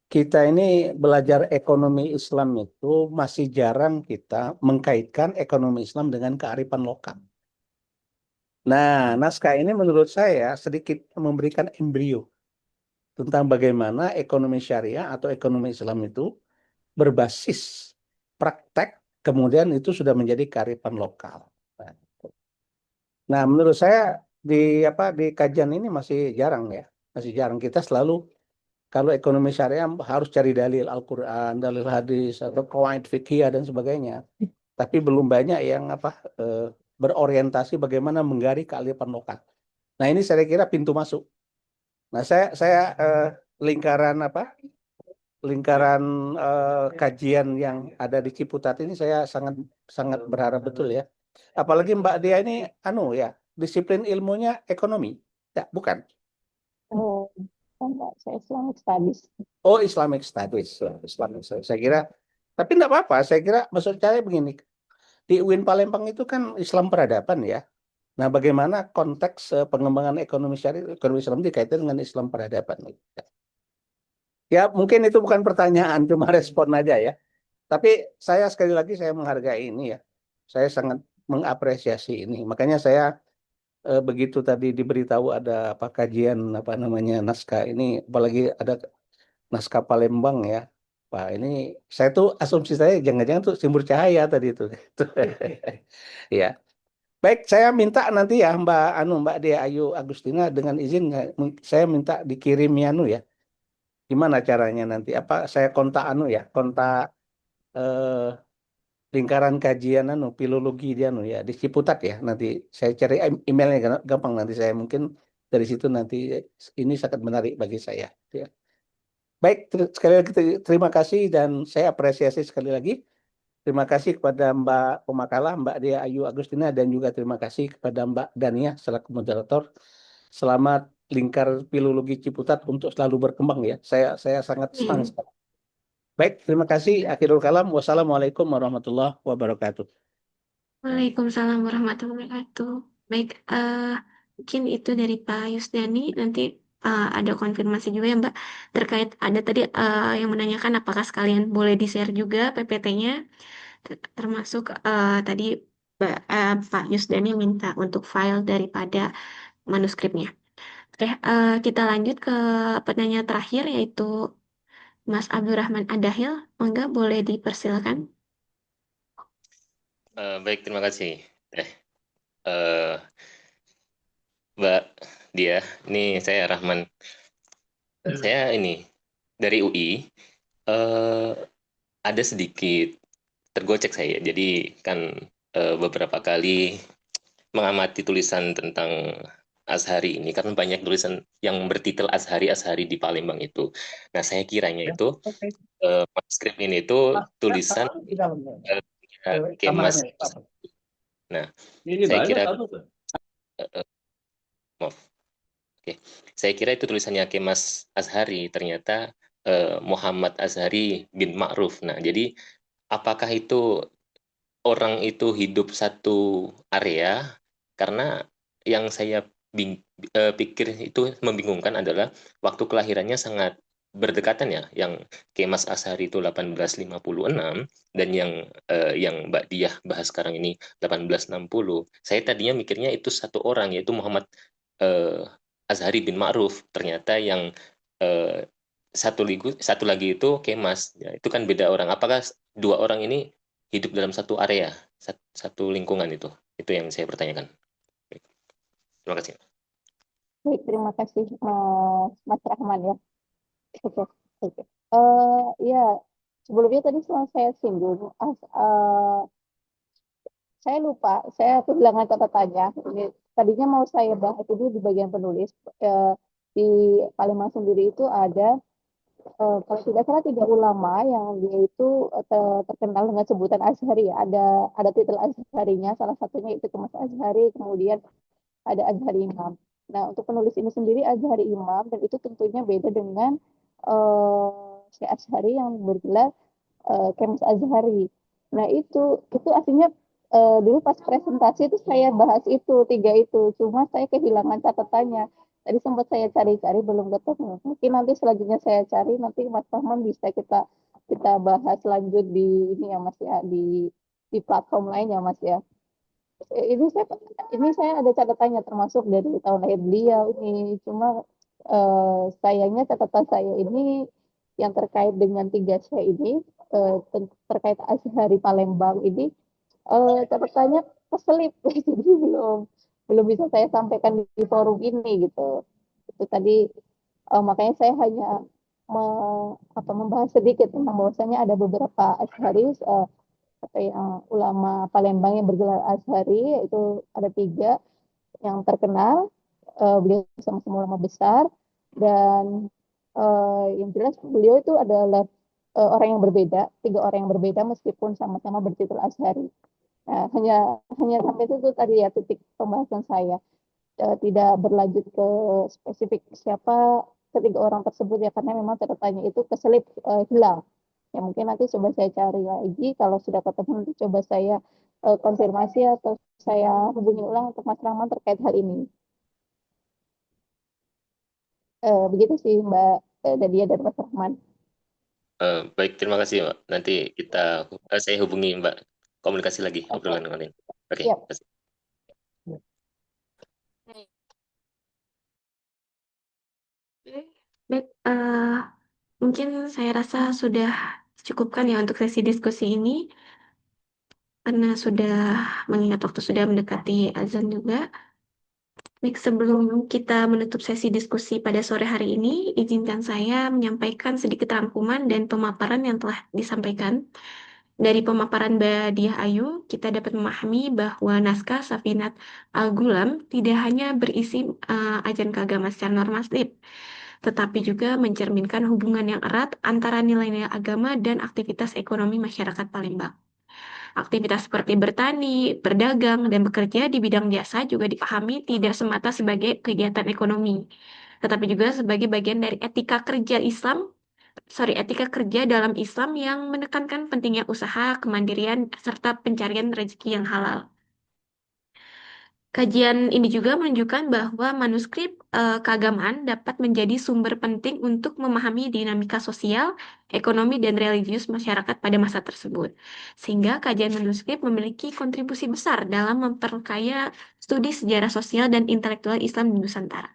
kita ini belajar ekonomi Islam itu masih jarang kita mengkaitkan ekonomi Islam dengan kearifan lokal. Nah, naskah ini menurut saya sedikit memberikan embrio tentang bagaimana ekonomi syariah atau ekonomi Islam itu berbasis praktek, kemudian itu sudah menjadi kearifan lokal. Nah, menurut saya di kajian ini masih jarang ya, masih jarang kita selalu kalau ekonomi syariah harus cari dalil Al-Quran, dalil hadis atau qawaid fikih dan sebagainya. Tapi belum banyak yang berorientasi bagaimana menggali kearifan lokal. Nah, ini saya kira pintu masuk. Nah, saya lingkaran lingkaran kajian yang ada di Ciputat ini saya sangat sangat berharap betul ya. Apalagi Mbak Dia ini ya, disiplin ilmunya ekonomi. Ya, bukan. Oh, enggak, saya Islamic Studies. Oh, Islamic Studies. Islamic Studies. Saya kira, tapi enggak apa-apa. Saya kira maksud saya begini. Di UIN Palembang itu kan Islam peradaban ya. Nah, bagaimana konteks pengembangan ekonomi syariah, ekonomi Islam dikaitkan dengan Islam peradaban? Ya, mungkin itu bukan pertanyaan, cuma respon aja ya. Tapi saya sekali lagi saya menghargai ini ya. Saya sangat mengapresiasi ini. Makanya saya begitu tadi diberitahu ada kajian naskah ini, apalagi ada naskah Palembang ya. Pak, ini saya tuh asumsi saya jangan-jangan tuh Simbur Cahaya tadi itu. Ya. Baik, saya minta nanti ya Mbak Dea Ayu Agustina dengan izin saya minta dikirim ya. Gimana caranya nanti? Apa saya kontak kontak eh, lingkaran kajian filologi dia ya di Ciputat ya. Nanti saya cari emailnya gampang nanti saya mungkin dari situ nanti ini sangat menarik bagi saya ya. Baik, sekali lagi terima kasih dan saya apresiasi sekali lagi. Terima kasih kepada Mbak Pemakalah, Mbak Dea Ayu Agustina, dan juga terima kasih kepada Mbak Dania selaku moderator. Selamat lingkar filologi Ciputat untuk selalu berkembang ya. Saya sangat senang Amin. sekali. Baik, terima kasih. Akhirul kalam. Wassalamualaikum warahmatullahi wabarakatuh. Waalaikumsalam warahmatullahi wabarakatuh. Baik, mungkin itu dari Pak Yusdani. Nanti ada konfirmasi juga ya Mbak, terkait ada tadi yang menanyakan apakah sekalian boleh di-share juga PPT-nya, termasuk tadi Pak Yusdani minta untuk file daripada manuskripnya. Oke, kita lanjut ke penanya terakhir yaitu Mas Abdurrahman Adahil. Mangga boleh dipersilakan. Baik, terima kasih. Eh, Mbak Dia, ini saya Rahman. Saya ini dari UI. Ada sedikit tergocek saya. Jadi kan beberapa kali mengamati tulisan tentang Azhari ini karena banyak tulisan yang bertitel Azhari di Palembang itu. Nah, saya kiranya itu manuskrip ini itu tulisan Kemas. Nah, saya kira maaf. Oke. Saya kira itu tulisannya Kemas Azhari, ternyata Muhammad Azhari bin Ma'ruf. Nah, jadi apakah itu orang itu hidup satu area? Karena yang saya pikir itu membingungkan adalah waktu kelahirannya sangat berdekatan ya. Yang Kemas Azhari itu 1856 dan yang Mbak Diah bahas sekarang ini 1860. Saya tadinya mikirnya itu satu orang yaitu Muhammad Azhari bin Ma'ruf. Ternyata yang eh, satu lagi itu Kemas. Ya, itu kan beda orang. Apakah dua orang ini hidup dalam satu area, satu lingkungan itu? Itu yang saya pertanyakan. Baik. Terima kasih. Baik, terima kasih Mas Rahman ya. Oke, oke. Ya, sebelumnya tadi saya singgung, saya lupa, saya kehilangan catatannya. Ini tadinya mau saya bahas itu di bagian penulis. Di Palembang sendiri itu ada kalau tidak salah 3 ulama yang dia itu terkenal dengan sebutan Azhari ya. Ada titel Azharinya, salah satunya itu Kemas Azhari, kemudian ada Azhari Imam. Nah, untuk penulis ini sendiri Azhari Imam, dan itu tentunya beda dengan Syekh Azhari yang bergelar Kemas Azhari. Nah, itu aslinya dulu pas presentasi itu saya bahas itu 3 itu, cuma saya kehilangan catatannya. Tadi sempat saya cari-cari belum ketemu. Mungkin nanti selanjutnya saya cari, nanti Mas Rahman bisa kita kita bahas lanjut di ini ya Mas ya, di platform lain ya Mas ya. Ini saya ada catatannya termasuk dari tahun lahir beliau ini. Cuma sayangnya catatan saya ini yang terkait dengan tiga saya ini, terkait Azhari Palembang ini, catatannya keselip. Jadi belum belum bisa saya sampaikan di forum ini gitu. Itu tadi, makanya saya hanya membahas sedikit tentang bahwasanya ada beberapa Azharis, apa yang ulama Palembang yang bergelar Azhari, itu ada tiga yang terkenal. Beliau sama-sama ulama besar, dan yang jelas beliau itu adalah orang yang berbeda, tiga orang yang berbeda meskipun sama-sama bertitel Azhari. Nah, hanya hanya sampai itu tadi ya titik pembahasan saya. Tidak berlanjut ke spesifik siapa ketiga orang tersebut ya, karena memang catatannya itu keselip, hilang. Ya mungkin nanti coba saya cari lagi, kalau sudah ketemu nanti coba saya konfirmasi atau saya hubungi ulang untuk Mas Rahman terkait hal ini. Begitu sih Mbak Dadia dan Mas Rahman. Baik, terima kasih, Mbak. Nanti saya hubungi Mbak, komunikasi lagi Oke, obrolan kemarin. Oke, siap. terima kasih. Baik, mungkin saya rasa sudah cukupkan ya untuk sesi diskusi ini, karena sudah mengingat waktu sudah mendekati azan juga. Baik, sebelum kita menutup sesi diskusi pada sore hari ini, izinkan saya menyampaikan sedikit rangkuman dan pemaparan yang telah disampaikan. Dari pemaparan Mbak Diah Ayu, kita dapat memahami bahwa naskah Safinat Al-Ghulam tidak hanya berisi ajaran keagamaan secara normatif, tetapi juga mencerminkan hubungan yang erat antara nilai-nilai agama dan aktivitas ekonomi masyarakat Palembang. Aktivitas seperti bertani, berdagang, dan bekerja di bidang jasa juga dipahami tidak semata sebagai kegiatan ekonomi, tetapi juga sebagai bagian dari etika kerja dalam Islam yang menekankan pentingnya usaha, kemandirian, serta pencarian rezeki yang halal. Kajian ini juga menunjukkan bahwa manuskrip keagamaan dapat menjadi sumber penting untuk memahami dinamika sosial, ekonomi, dan religius masyarakat pada masa tersebut. Sehingga kajian manuskrip memiliki kontribusi besar dalam memperkaya studi sejarah sosial dan intelektual Islam di Nusantara.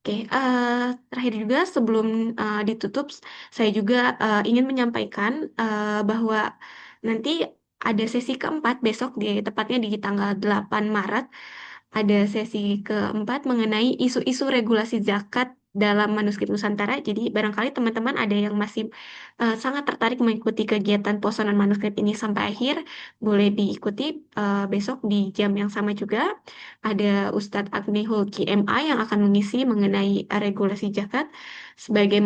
Oke, terakhir juga sebelum ditutup, saya juga ingin menyampaikan bahwa nanti ada sesi keempat besok, tepatnya di tanggal 8 Maret, ada sesi keempat mengenai isu-isu regulasi zakat dalam manuskrip Nusantara. Jadi barangkali teman-teman ada yang masih sangat tertarik mengikuti kegiatan posonan manuskrip ini sampai akhir, boleh diikuti besok di jam yang sama juga. Ada Ustadz Agni Hulki MA yang akan mengisi mengenai regulasi zakat sebagai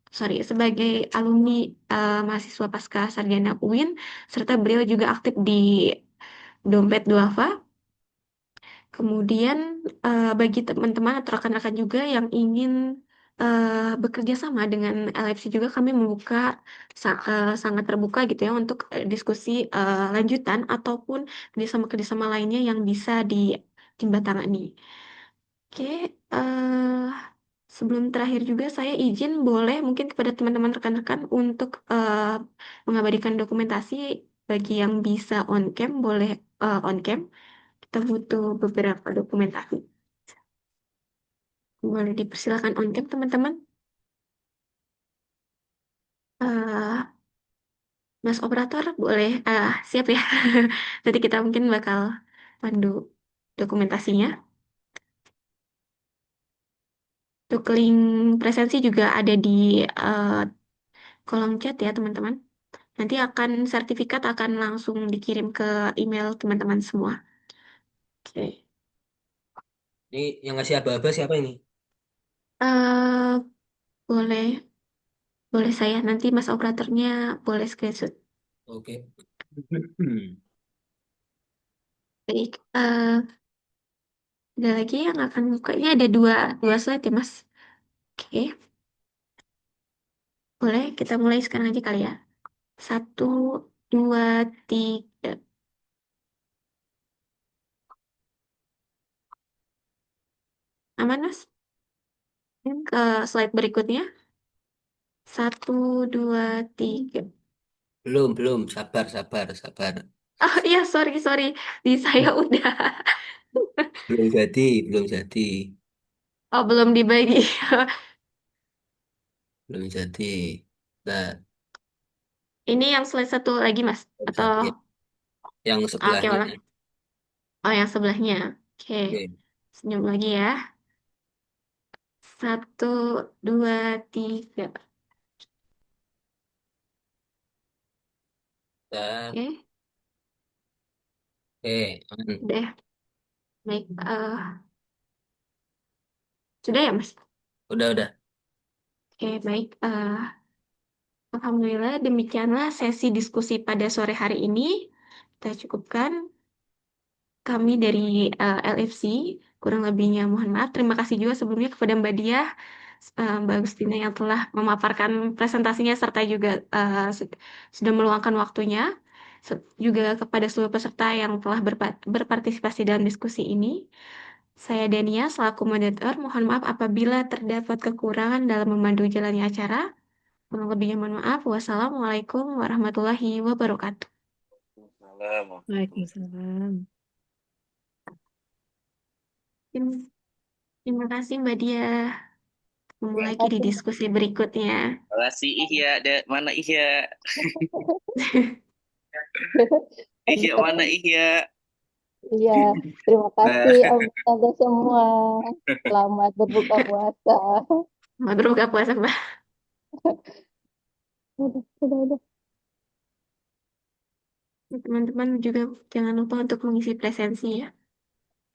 sebagai alumni mahasiswa pasca sarjana UIN, serta beliau juga aktif di Dompet Duafa. Kemudian bagi teman-teman atau rekan-rekan juga yang ingin bekerja sama dengan LFC juga, kami membuka sangat terbuka gitu ya untuk diskusi lanjutan ataupun kerjasama-kerjasama lainnya yang bisa dijembatani. Oke, sebelum terakhir juga saya izin boleh mungkin kepada teman-teman rekan-rekan untuk mengabadikan dokumentasi. Bagi yang bisa on cam boleh on cam. Kita butuh beberapa dokumentasi. Boleh dipersilakan on cam teman-teman. Eh, Mas operator boleh siap ya. Nanti kita mungkin bakal pandu dokumentasinya. Untuk link presensi juga ada di eh, kolom chat ya teman-teman. Nanti sertifikat akan langsung dikirim ke email teman-teman semua. Oke. Ini yang ngasih aba-aba siapa ini? Eh, boleh, boleh saya nanti Mas operatornya boleh screenshot. Oke. Baik, ada lagi yang akan buka. Ini ada dua slide ya Mas. Oke, boleh kita mulai sekarang aja kali ya. Satu, dua, tiga. Aman, Mas? Ke slide berikutnya. 1, 2, 3. Belum. Sabar, sabar, sabar. Oh iya, sorry. Di saya udah. Belum jadi. Oh, belum dibagi. Belum jadi. Nah, Ini yang slide satu lagi, Mas? belum Atau, jadi. Yang oke, sebelahnya. ulang. Oh, yang sebelahnya. Oke. Oke. Senyum lagi ya. 1, 2, 3. Dan, Oke, aman. udah. Baik. Sudah ya, Mas? Udah. Oke, baik. Alhamdulillah, demikianlah sesi diskusi pada sore hari ini. Kita cukupkan. Kami dari LFC, kurang lebihnya mohon maaf. Terima kasih juga sebelumnya kepada Mbak Diah, Mbak Agustina yang telah memaparkan presentasinya serta juga sudah meluangkan waktunya. Juga kepada seluruh peserta yang telah berpartisipasi dalam diskusi ini. Saya Dania selaku moderator, mohon maaf apabila terdapat kekurangan dalam memandu jalannya acara. Kurang lebihnya mohon maaf. Wassalamualaikum warahmatullahi wabarakatuh. Salam. Waalaikumsalam. Terima kasih Mbak Diah. Ketemu Terima lagi di kasih. diskusi berikutnya. Makasih Ihya. Mana Ihya? Kami Ihya mana Ihya? Iya, terima Nah, kasih Anda semua. Selamat berbuka puasa. Mabrook puasa Mbak. Udah. Teman-teman juga jangan lupa untuk mengisi presensi ya.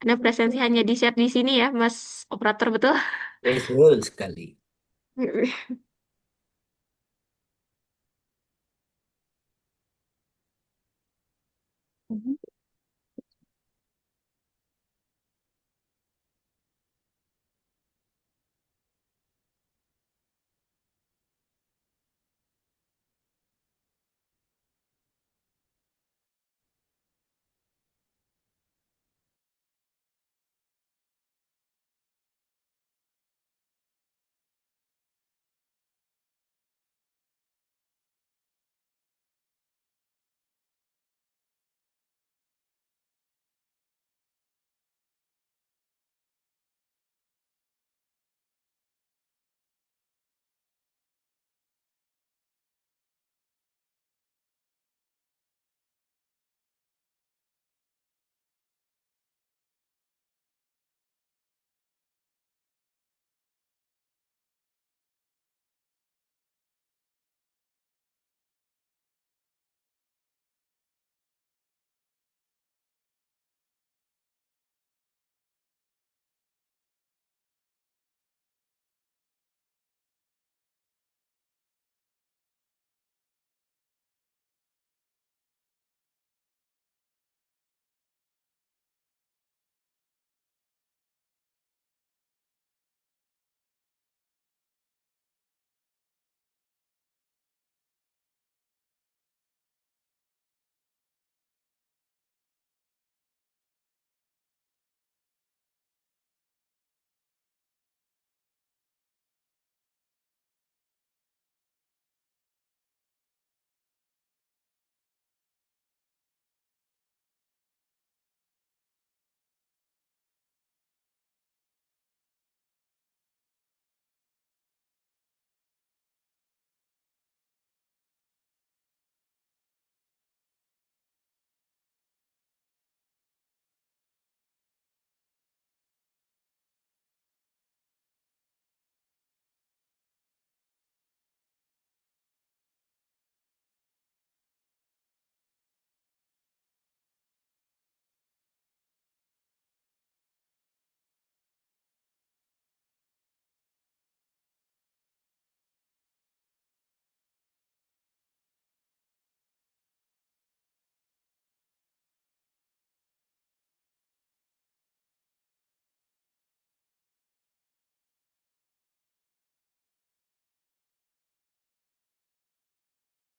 Karena presensi hanya di-share di sini ya, Mas Operator, betul? Betul sekali.